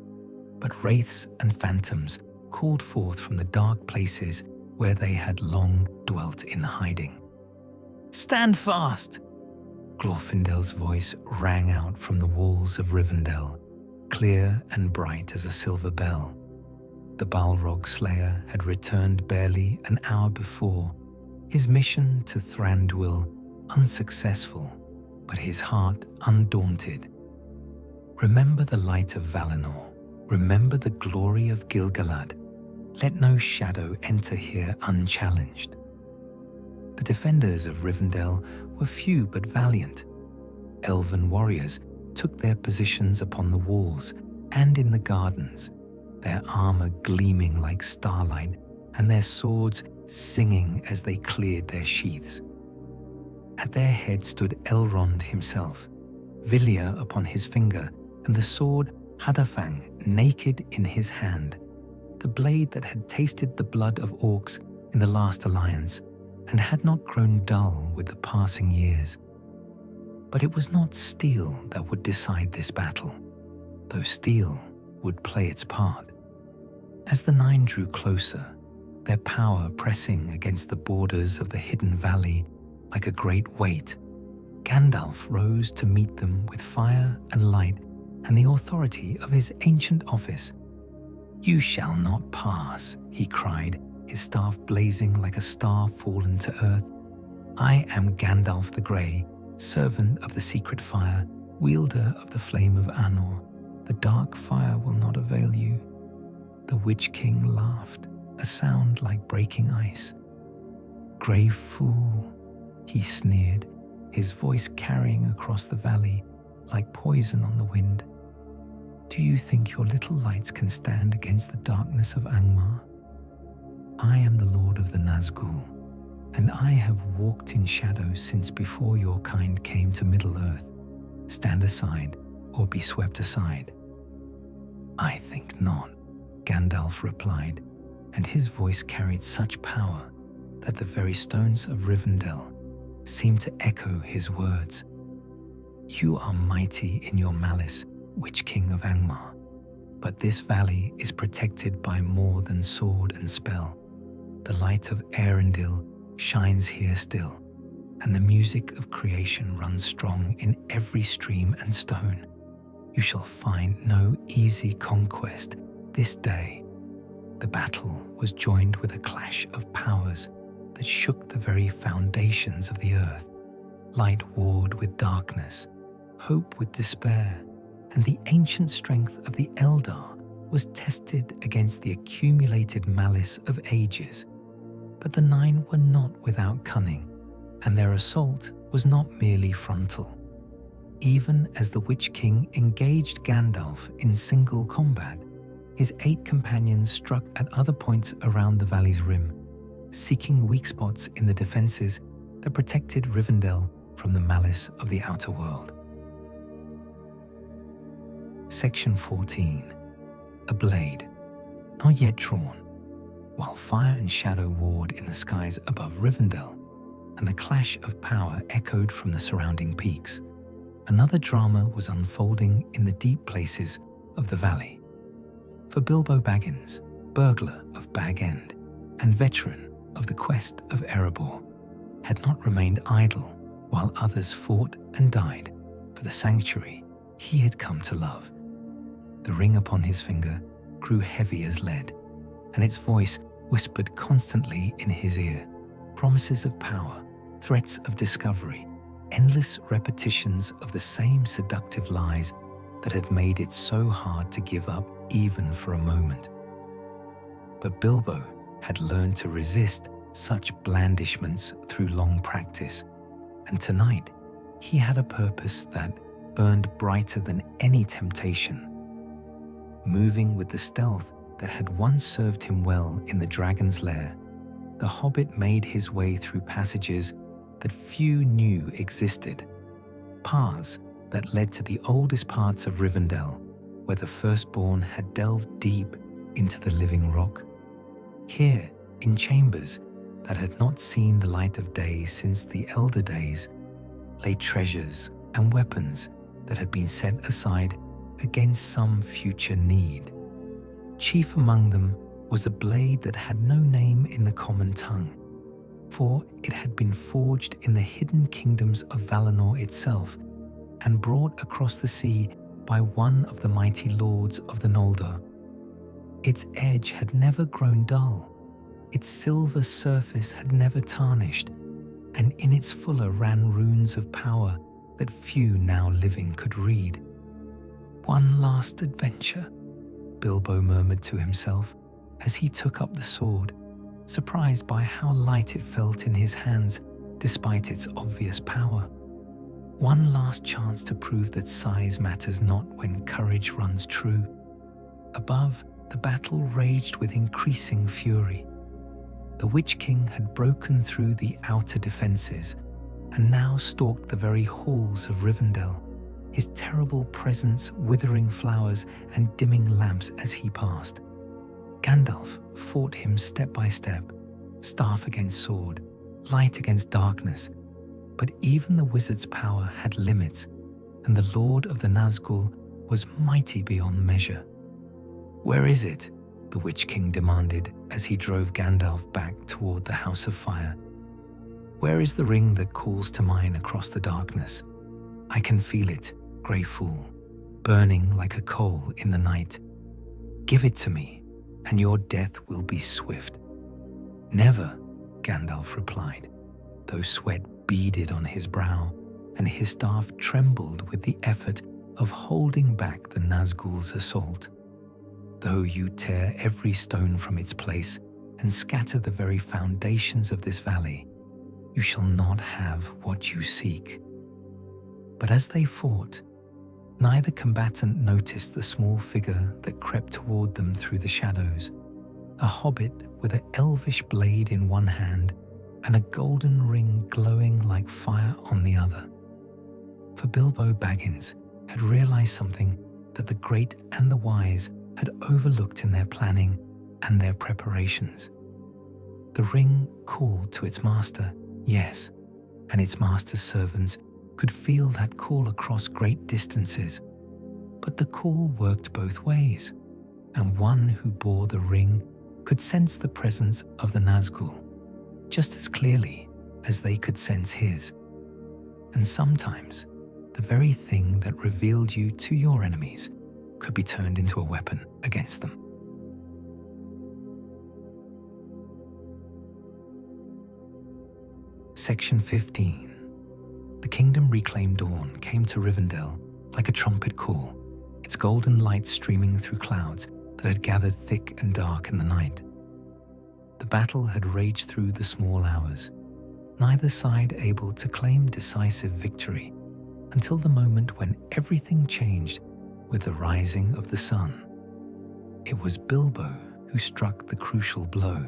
but wraiths and phantoms called forth from the dark places where they had long dwelt in hiding. "Stand fast!" Glorfindel's voice rang out from the walls of Rivendell, clear and bright as a silver bell. The Balrog Slayer had returned barely an hour before, his mission to Thranduil unsuccessful, but his heart undaunted. "Remember the light of Valinor. Remember the glory of Gil-galad. Let no shadow enter here unchallenged." The defenders of Rivendell were few but valiant. Elven warriors took their positions upon the walls and in the gardens, their armor gleaming like starlight and their swords singing as they cleared their sheaths. At their head stood Elrond himself, Vilya upon his finger, and the sword Hadafang naked in his hand, the blade that had tasted the blood of orcs in the last alliance and had not grown dull with the passing years. But it was not steel that would decide this battle, though steel would play its part. As the 9 drew closer, their power pressing against the borders of the hidden valley like a great weight, Gandalf rose to meet them with fire and light and the authority of his ancient office. "You shall not pass," he cried, his staff blazing like a star fallen to earth. "I am Gandalf the Grey, servant of the secret fire, wielder of the flame of Anor. The dark fire will not avail you." The Witch-King laughed, a sound like breaking ice. "Grey fool," he sneered, his voice carrying across the valley like poison on the wind. "Do you think your little lights can stand against the darkness of Angmar? I am the Lord of the Nazgul, and I have walked in shadow since before your kind came to Middle-earth. Stand aside or be swept aside." "I think not," Gandalf replied, and his voice carried such power that the very stones of Rivendell seemed to echo his words. "You are mighty in your malice, Witch-King of Angmar, but this valley is protected by more than sword and spell. The light of Elrond shines here still, and the music of creation runs strong in every stream and stone. You shall find no easy conquest this day." The battle was joined with a clash of powers that shook the very foundations of the earth. Light warred with darkness, hope with despair, and the ancient strength of the Eldar was tested against the accumulated malice of ages. But the 9 were not without cunning, and their assault was not merely frontal. Even as the Witch-King engaged Gandalf in single combat, his 8 companions struck at other points around the valley's rim, seeking weak spots in the defenses that protected Rivendell from the malice of the outer world. Section 14. A blade, not yet drawn, while fire and shadow warred in the skies above Rivendell, and the clash of power echoed from the surrounding peaks. another drama was unfolding in the deep places of the valley. For Bilbo Baggins, burglar of Bag End and veteran of the quest of Erebor, had not remained idle while others fought and died for the sanctuary he had come to love. The ring upon his finger grew heavy as lead, and its voice whispered constantly in his ear promises of power, threats of discovery, endless repetitions of the same seductive lies that had made it so hard to give up even for a moment. But Bilbo had learned to resist such blandishments through long practice, and tonight he had a purpose that burned brighter than any temptation. Moving with the stealth that had once served him well in the dragon's lair, the hobbit made his way through passages that few knew existed, paths that led to the oldest parts of Rivendell, where the firstborn had delved deep into the living rock. Here, in chambers that had not seen the light of day since the elder days, lay treasures and weapons that had been set aside against some future need. Chief among them was a blade that had no name in the common tongue, for it had been forged in the hidden kingdoms of Valinor itself and brought across the sea by one of the mighty lords of the Noldor. Its edge had never grown dull, its silver surface had never tarnished, and in its fuller ran runes of power that few now living could read. One last adventure, Bilbo murmured to himself as he took up the sword, surprised by how light it felt in his hands despite its obvious power. One last chance to prove that size matters not when courage runs true. Above, the battle raged with increasing fury. The Witch-King had broken through the outer defences and now stalked the very halls of Rivendell, his terrible presence withering flowers and dimming lamps as he passed. Gandalf fought him step by step, staff against sword, light against darkness, but even the wizard's power had limits, and the Lord of the Nazgul was mighty beyond measure. "Where is it?" the Witch-King demanded as he drove Gandalf back toward the House of Fire. "Where is the ring that calls to mine across the darkness? I can feel it, grey fool, burning like a coal in the night. Give it to me, and your death will be swift." "Never," Gandalf replied, though sweat beaded on his brow and his staff trembled with the effort of holding back the Nazgul's assault. "Though you tear every stone from its place and scatter the very foundations of this valley, you shall not have what you seek." But as they fought, neither combatant noticed the small figure that crept toward them through the shadows, a hobbit with an elvish blade in one hand and a golden ring glowing like fire on the other. For Bilbo Baggins had realized something that the great and the wise had overlooked in their planning and their preparations. The ring called to its master, yes, and its master's servants could feel that call across great distances. But the call worked both ways, and one who bore the ring could sense the presence of the Nazgul just as clearly as they could sense his. And sometimes, the very thing that revealed you to your enemies could be turned into a weapon against them. Section 15. The Kingdom Reclaimed Dawn came to Rivendell like a trumpet call, its golden light streaming through clouds that had gathered thick and dark in the night. The battle had raged through the small hours, neither side able to claim decisive victory until the moment when everything changed with the rising of the sun. It was Bilbo who struck the crucial blow,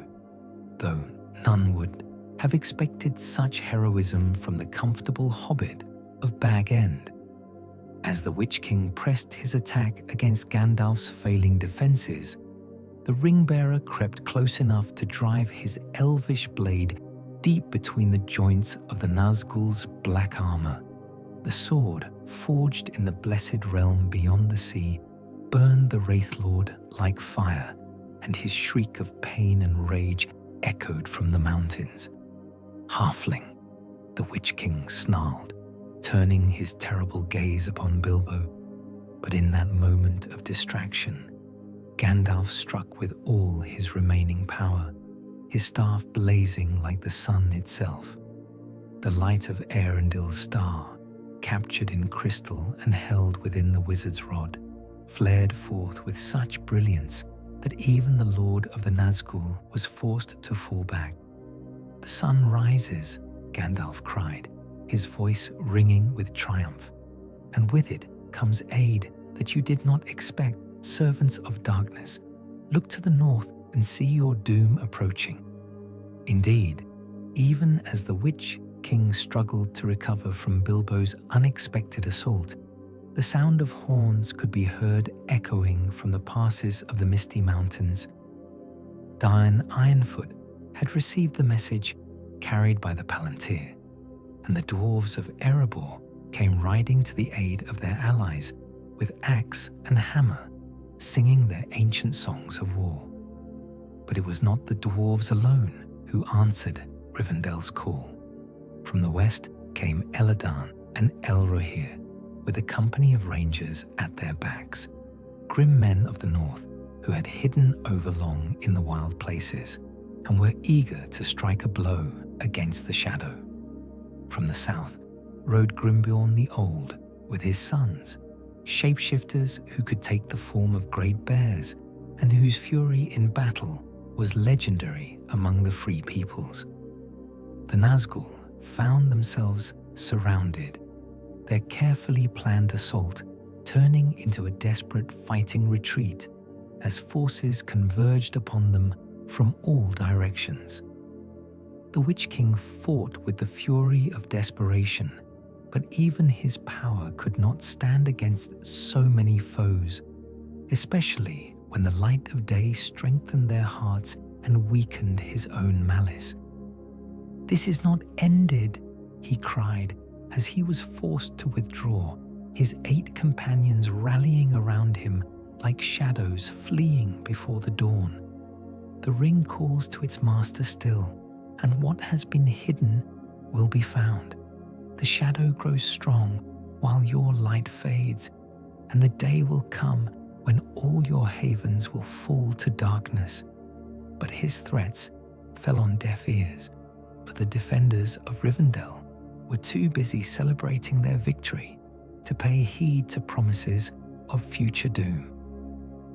though none would have expected such heroism from the comfortable hobbit of Bag End. As the Witch-King pressed his attack against Gandalf's failing defenses, the ring-bearer crept close enough to drive his elvish blade deep between the joints of the Nazgul's black armor. The sword, forged in the blessed realm beyond the sea, burned the Wraith Lord like fire, and his shriek of pain and rage echoed from the mountains. Halfling, the Witch-King snarled, turning his terrible gaze upon Bilbo. But in that moment of distraction, Gandalf struck with all his remaining power, his staff blazing like the sun itself. The light of Eärendil's star, captured in crystal and held within the wizard's rod, flared forth with such brilliance that even the Lord of the Nazgul was forced to fall back. "The sun rises," Gandalf cried, his voice ringing with triumph. "And with it comes aid that you did not expect, servants of darkness. Look to the north and see your doom approaching." Indeed, even as the Witch-King struggled to recover from Bilbo's unexpected assault, the sound of horns could be heard echoing from the passes of the Misty Mountains. Dain Ironfoot had received the message carried by the Palantir, and the dwarves of Erebor came riding to the aid of their allies with axe and hammer, singing their ancient songs of war. But it was not the dwarves alone who answered Rivendell's call. From the west came Elladan and Elrohir, with a company of rangers at their backs, grim men of the north who had hidden overlong in the wild places and were eager to strike a blow against the shadow. From the south rode Grimbeorn the Old with his sons, shapeshifters who could take the form of great bears and whose fury in battle was legendary among the free peoples. The Nazgul found themselves surrounded, their carefully planned assault turning into a desperate fighting retreat as forces converged upon them from all directions. The Witch-King fought with the fury of desperation, but even his power could not stand against so many foes, especially when the light of day strengthened their hearts and weakened his own malice. "This is not ended," he cried as he was forced to withdraw, his 8 companions rallying around him like shadows fleeing before the dawn. "The ring calls to its master still, and what has been hidden will be found. The shadow grows strong while your light fades, and the day will come when all your havens will fall to darkness." But his threats fell on deaf ears, for the defenders of Rivendell were too busy celebrating their victory to pay heed to promises of future doom.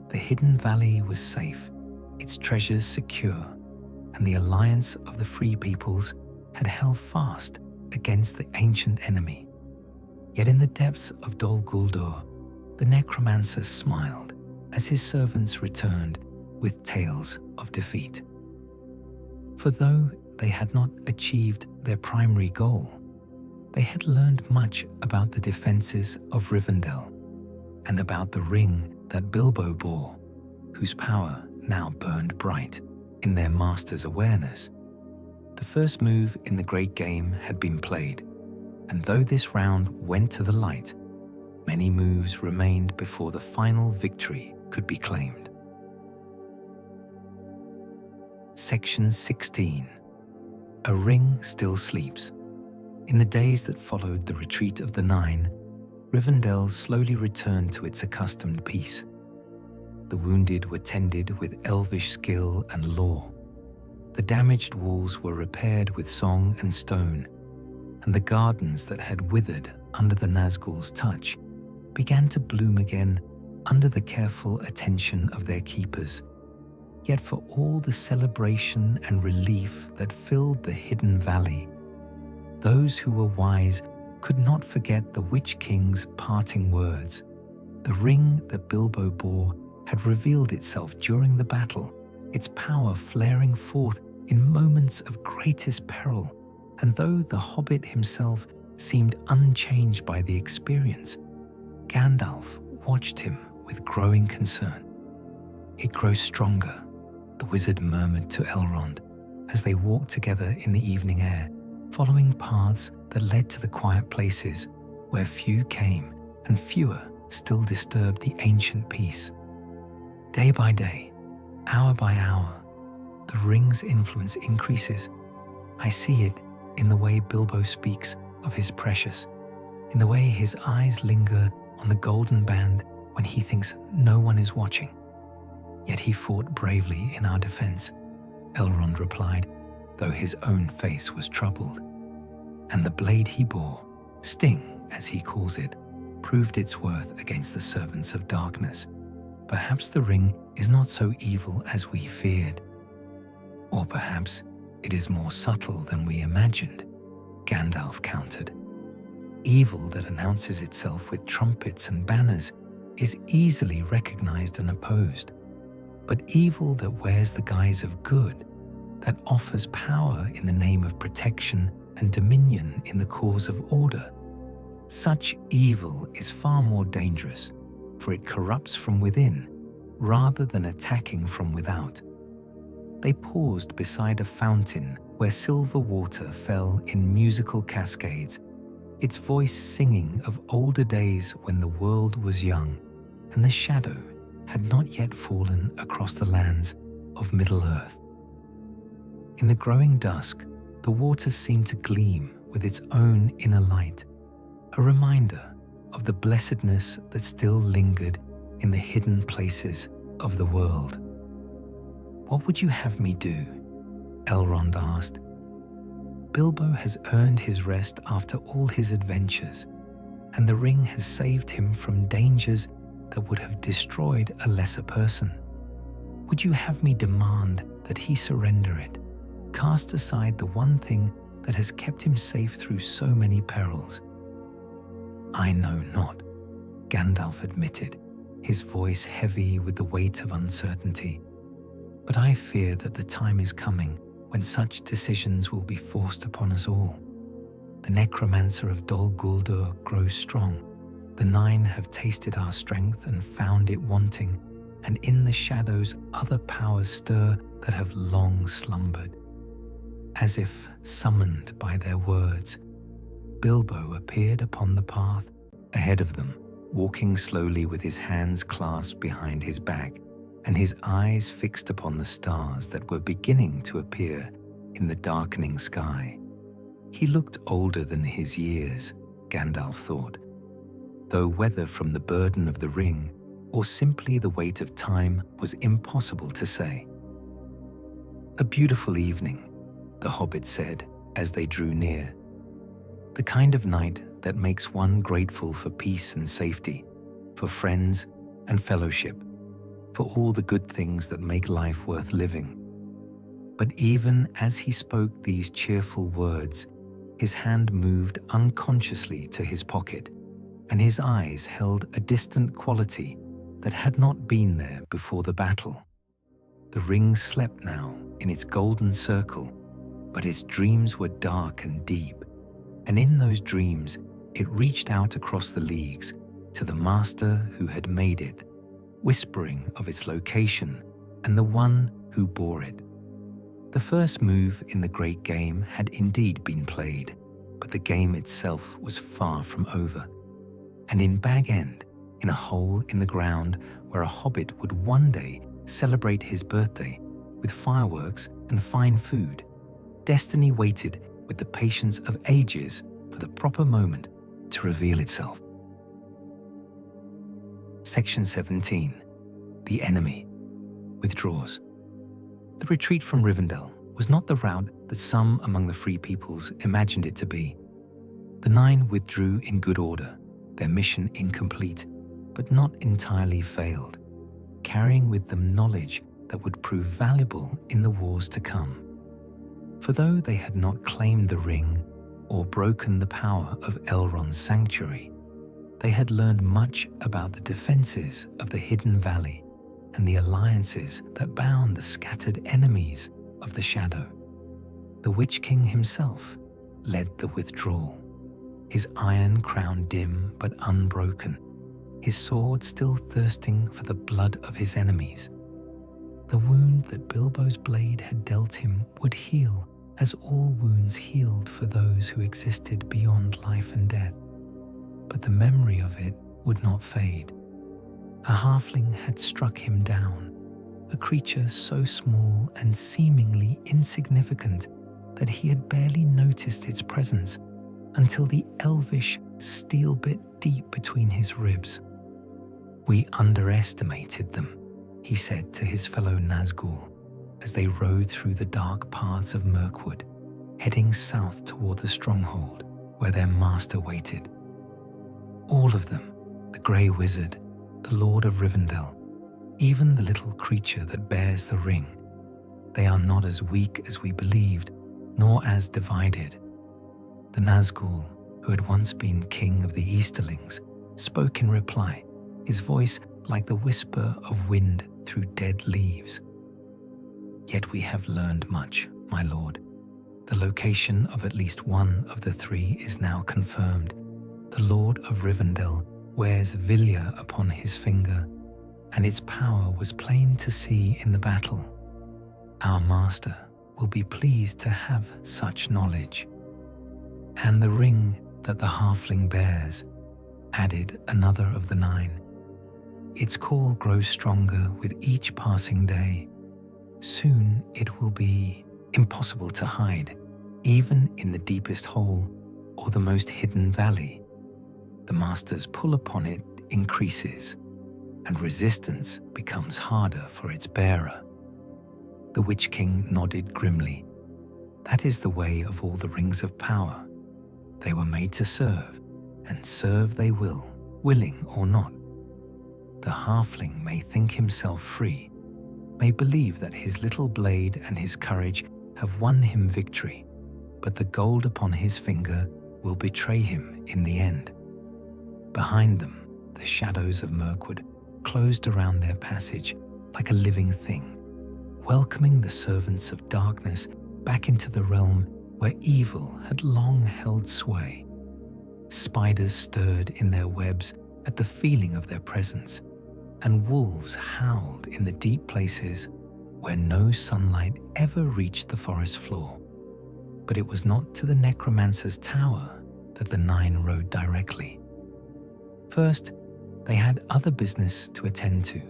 The hidden valley was safe, its treasures secure, and the alliance of the free peoples had held fast against the ancient enemy. Yet in the depths of Dol Guldur, the necromancer smiled as his servants returned with tales of defeat. For though they had not achieved their primary goal, they had learned much about the defenses of Rivendell and about the ring that Bilbo bore, whose power now burned bright in their master's awareness. The first move in the great game had been played, and though this round went to the light, many moves remained before the final victory could be claimed. Section 16. A Ring Still Sleeps. In the days that followed the retreat of the Nine, Rivendell slowly returned to its accustomed peace. The wounded were tended with elvish skill and lore. The damaged walls were repaired with song and stone, and the gardens that had withered under the Nazgul's touch began to bloom again under the careful attention of their keepers. Yet for all the celebration and relief that filled the hidden valley, those who were wise could not forget the Witch-King's parting words. The ring that Bilbo bore had revealed itself during the battle, its power flaring forth in moments of greatest peril, and though the hobbit himself seemed unchanged by the experience, Gandalf watched him with growing concern. "It grows stronger," the wizard murmured to Elrond as they walked together in the evening air, following paths that led to the quiet places where few came and fewer still disturbed the ancient peace. Day by day, hour by hour, the ring's influence increases. I see it in the way Bilbo speaks of his precious, in the way his eyes linger on the golden band when he thinks no one is watching. Yet he fought bravely in our defense, Elrond replied, though his own face was troubled. And the blade he bore, Sting as he calls it, proved its worth against the servants of darkness. Perhaps the ring is not so evil as we feared. Or perhaps it is more subtle than we imagined, Gandalf countered. Evil that announces itself with trumpets and banners is easily recognized and opposed. But evil that wears the guise of good, that offers power in the name of protection and dominion in the cause of order, such evil is far more dangerous, for it corrupts from within rather than attacking from without. They paused beside a fountain where silver water fell in musical cascades, its voice singing of older days when the world was young and the shadow had not yet fallen across the lands of Middle-earth. In the growing dusk, the water seemed to gleam with its own inner light, a reminder of the blessedness that still lingered in the hidden places of the world. "What would you have me do?" Elrond asked. "Bilbo has earned his rest after all his adventures, and the ring has saved him from dangers that would have destroyed a lesser person. Would you have me demand that he surrender it, cast aside the one thing that has kept him safe through so many perils?" "I know not," Gandalf admitted, his voice heavy with the weight of uncertainty. "But I fear that the time is coming when such decisions will be forced upon us all. The necromancer of Dol Guldur grows strong. The Nine have tasted our strength and found it wanting, and in the shadows other powers stir that have long slumbered." As if summoned by their words, Bilbo appeared upon the path ahead of them, walking slowly with his hands clasped behind his back and his eyes fixed upon the stars that were beginning to appear in the darkening sky. He looked older than his years, Gandalf thought, though whether from the burden of the ring or simply the weight of time was impossible to say. "A beautiful evening," the hobbit said as they drew near. "The kind of night that makes one grateful for peace and safety, for friends and fellowship, for all the good things that make life worth living." But even as he spoke these cheerful words, his hand moved unconsciously to his pocket, and his eyes held a distant quality that had not been there before the battle. The ring slept now in its golden circle, but its dreams were dark and deep, and in those dreams it reached out across the leagues to the master who had made it, whispering of its location and the one who bore it. The first move in the great game had indeed been played, but the game itself was far from over. And in Bag End, in a hole in the ground where a hobbit would one day celebrate his birthday with fireworks and fine food, destiny waited with the patience of ages for the proper moment to reveal itself. Section 17. The enemy withdraws. The retreat from Rivendell was not the route that some among the Free Peoples imagined it to be. The Nine withdrew in good order, their mission incomplete, but not entirely failed, carrying with them knowledge that would prove valuable in the wars to come. For though they had not claimed the ring or broken the power of Elrond's sanctuary, they had learned much about the defenses of the Hidden Valley and the alliances that bound the scattered enemies of the Shadow. The Witch-King himself led the withdrawal, his iron crown dim but unbroken, his sword still thirsting for the blood of his enemies. The wound that Bilbo's blade had dealt him would heal as all wounds healed for those who existed beyond life and death. the memory of it would not fade. A halfling had struck him down, a creature so small and seemingly insignificant that he had barely noticed its presence until the elvish steel bit deep between his ribs. "We underestimated them," he said to his fellow Nazgul as they rode through the dark paths of Mirkwood, heading south toward the stronghold where their master waited. All of them, the Grey Wizard, the Lord of Rivendell, even the little creature that bears the ring, they are not as weak as we believed, nor as divided. The Nazgul, who had once been king of the Easterlings, spoke in reply, his voice like the whisper of wind through dead leaves. "Yet we have learned much, my lord. The location of at least one of the three is now confirmed. The Lord of Rivendell wears Vilya upon his finger, and its power was plain to see in the battle. Our master will be pleased to have such knowledge." "And the ring that the halfling bears," added another of the nine. "Its call grows stronger with each passing day. Soon it will be impossible to hide, even in the deepest hole or the most hidden valley. The master's pull upon it increases, and resistance becomes harder for its bearer." The Witch-King nodded grimly. "That is the way of all the rings of power. They were made to serve, and serve they will, willing or not. The halfling may think himself free, may believe that his little blade and his courage have won him victory, but the gold upon his finger will betray him in the end." Behind them, the shadows of Mirkwood closed around their passage like a living thing, welcoming the servants of darkness back into the realm where evil had long held sway. Spiders stirred in their webs at the feeling of their presence, and wolves howled in the deep places where no sunlight ever reached the forest floor. But it was not to the necromancer's tower that the nine rode directly. First, they had other business to attend to,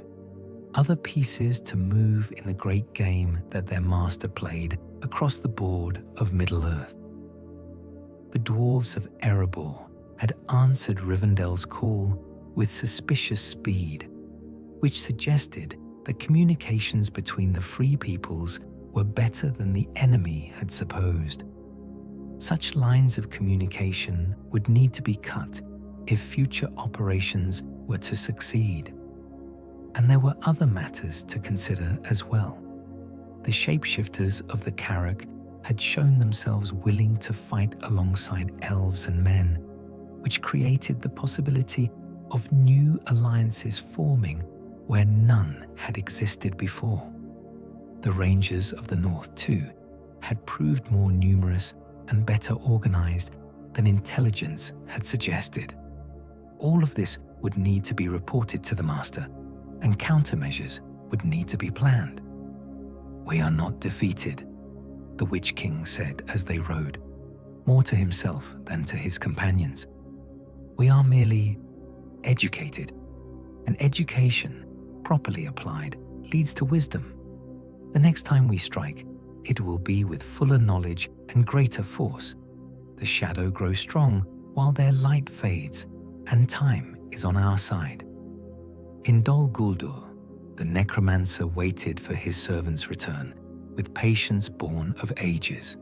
other pieces to move in the great game that their master played across the board of Middle-earth. The dwarves of Erebor had answered Rivendell's call with suspicious speed, which suggested that communications between the free peoples were better than the enemy had supposed. Such lines of communication would need to be cut if future operations were to succeed. And there were other matters to consider as well. The shapeshifters of the Carrack had shown themselves willing to fight alongside elves and men, which created the possibility of new alliances forming where none had existed before. The Rangers of the North, too, had proved more numerous and better organized than intelligence had suggested. All of this would need to be reported to the master, and countermeasures would need to be planned. "We are not defeated," the Witch-King said as they rode, more to himself than to his companions. "We are merely educated, and education, properly applied, leads to wisdom. The next time we strike, it will be with fuller knowledge and greater force. The shadow grows strong while their light fades, and time is on our side." In Dol Guldur, the necromancer waited for his servant's return with patience born of ages.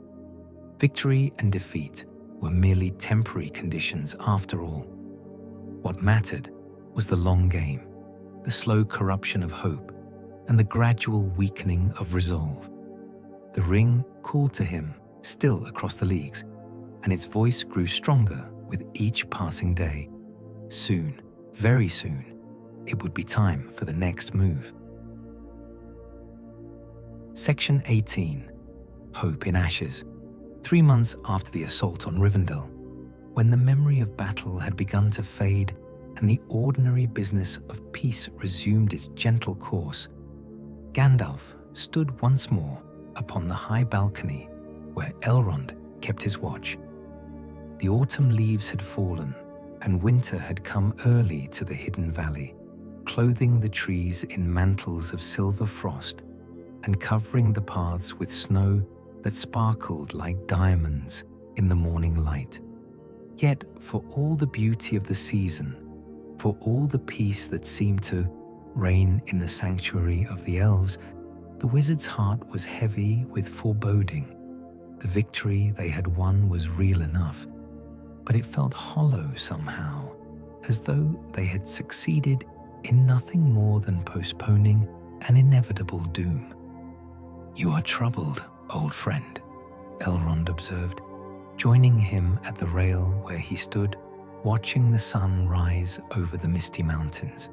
Victory and defeat were merely temporary conditions after all. What mattered was the long game, the slow corruption of hope, and the gradual weakening of resolve. The ring called to him still across the leagues, and its voice grew stronger with each passing day. Soon, very soon, it would be time for the next move. Section 18. Hope in Ashes. 3 months after the assault on Rivendell, when the memory of battle had begun to fade and the ordinary business of peace resumed its gentle course, Gandalf stood once more upon the high balcony where Elrond kept his watch. The autumn leaves had fallen, and winter had come early to the hidden valley, clothing the trees in mantles of silver frost and covering the paths with snow that sparkled like diamonds in the morning light. Yet, for all the beauty of the season, for all the peace that seemed to reign in the sanctuary of the elves, the wizard's heart was heavy with foreboding. The victory they had won was real enough, but it felt hollow somehow, as though they had succeeded in nothing more than postponing an inevitable doom. "You are troubled, old friend," Elrond observed, joining him at the rail where he stood, watching the sun rise over the misty mountains.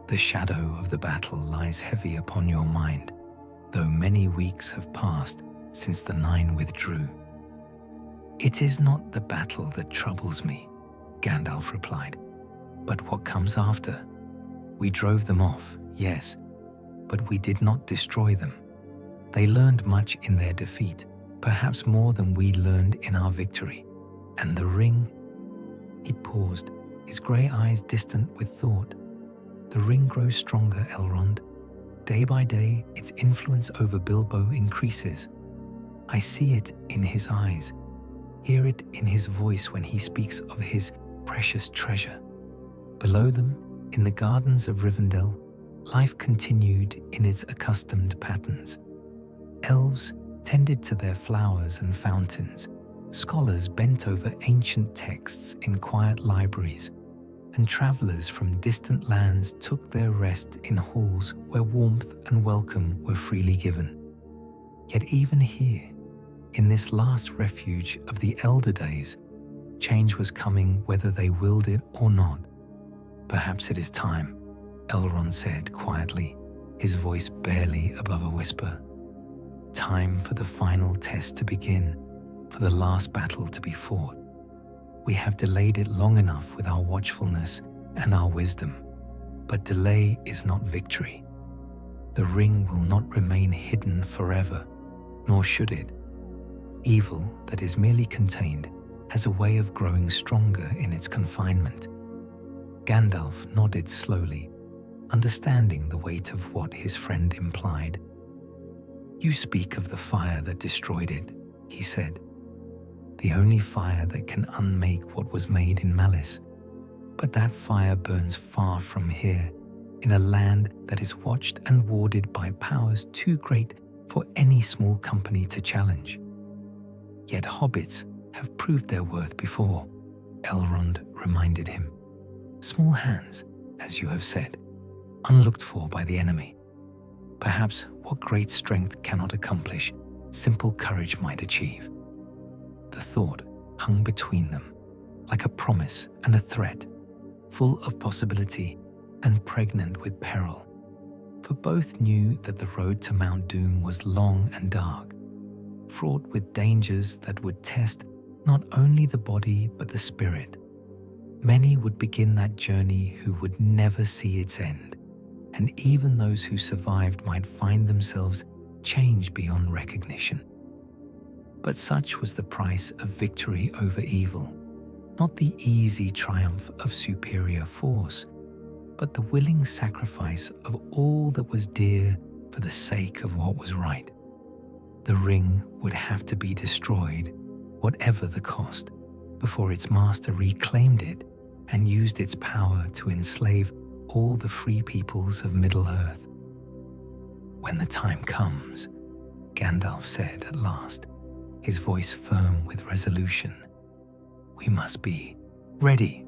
"The shadow of the battle lies heavy upon your mind, though many weeks have passed since the Nine withdrew." "It is not the battle that troubles me," Gandalf replied, "but what comes after. We drove them off, yes, but we did not destroy them. They learned much in their defeat, perhaps more than we learned in our victory. And the ring..." He paused, his grey eyes distant with thought. "The ring grows stronger, Elrond. Day by day, its influence over Bilbo increases. I see it in his eyes, hear it in his voice when he speaks of his precious treasure. Below them, in the gardens of Rivendell, life continued in its accustomed patterns. Elves tended to their flowers and fountains, scholars bent over ancient texts in quiet libraries, and travelers from distant lands took their rest in halls where warmth and welcome were freely given. Yet even here, in this last refuge of the elder days, change was coming whether they willed it or not. "Perhaps it is time," Elrond said quietly, his voice barely above a whisper. "Time for the final test to begin, for the last battle to be fought. We have delayed it long enough with our watchfulness and our wisdom, but delay is not victory. The ring will not remain hidden forever, nor should it. Evil that is merely contained has a way of growing stronger in its confinement." Gandalf nodded slowly, understanding the weight of what his friend implied. "You speak of the fire that destroyed it," he said. "The only fire that can unmake what was made in malice. But that fire burns far from here, in a land that is watched and warded by powers too great for any small company to challenge. Yet hobbits have proved their worth before," Elrond reminded him. "Small hands, as you have said, unlooked for by the enemy. Perhaps what great strength cannot accomplish, simple courage might achieve." The thought hung between them, like a promise and a threat, full of possibility and pregnant with peril. For both knew that the road to Mount Doom was long and dark, fraught with dangers that would test not only the body but the spirit. Many would begin that journey who would never see its end, and even those who survived might find themselves changed beyond recognition. But such was the price of victory over evil, not the easy triumph of superior force, but the willing sacrifice of all that was dear for the sake of what was right. The ring would have to be destroyed, whatever the cost, before its master reclaimed it and used its power to enslave all the free peoples of Middle-earth. "When the time comes," Gandalf said at last, his voice firm with resolution, "we must be ready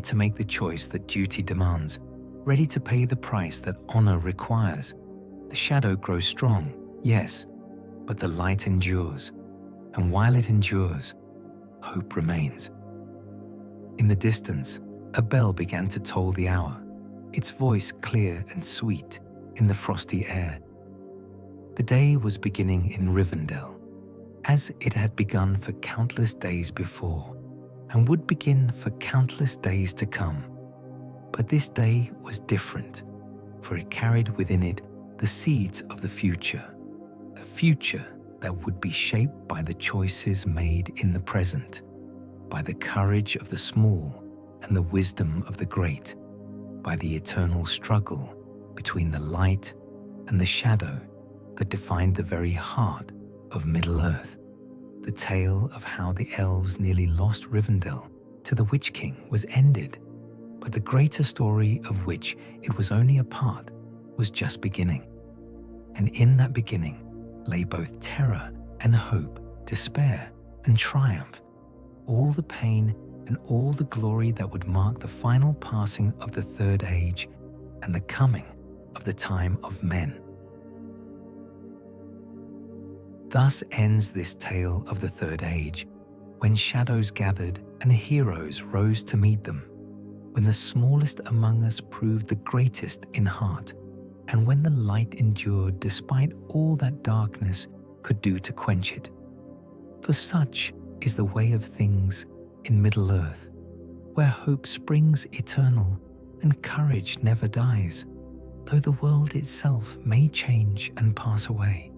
to make the choice that duty demands, ready to pay the price that honor requires. The shadow grows strong, yes, but the light endures, and while it endures, hope remains." In the distance, a bell began to toll the hour, its voice clear and sweet in the frosty air. The day was beginning in Rivendell, as it had begun for countless days before, and would begin for countless days to come. But this day was different, for it carried within it the seeds of the future, a future that would be shaped by the choices made in the present, by the courage of the small and the wisdom of the great by the eternal struggle between the light and the shadow that defined the very heart of Middle-earth. The tale of how the elves nearly lost Rivendell to the Witch-King was ended, but the greater story of which it was only a part was just beginning. And in that beginning lay both terror and hope, despair and triumph, all the pain and all the glory that would mark the final passing of the Third Age and the coming of the time of men. Thus ends this tale of the Third Age, when shadows gathered and heroes rose to meet them, when the smallest among us proved the greatest in heart, and when the light endured despite all that darkness could do to quench it. For such is the way of things in Middle-earth, where hope springs eternal and courage never dies, though the world itself may change and pass away.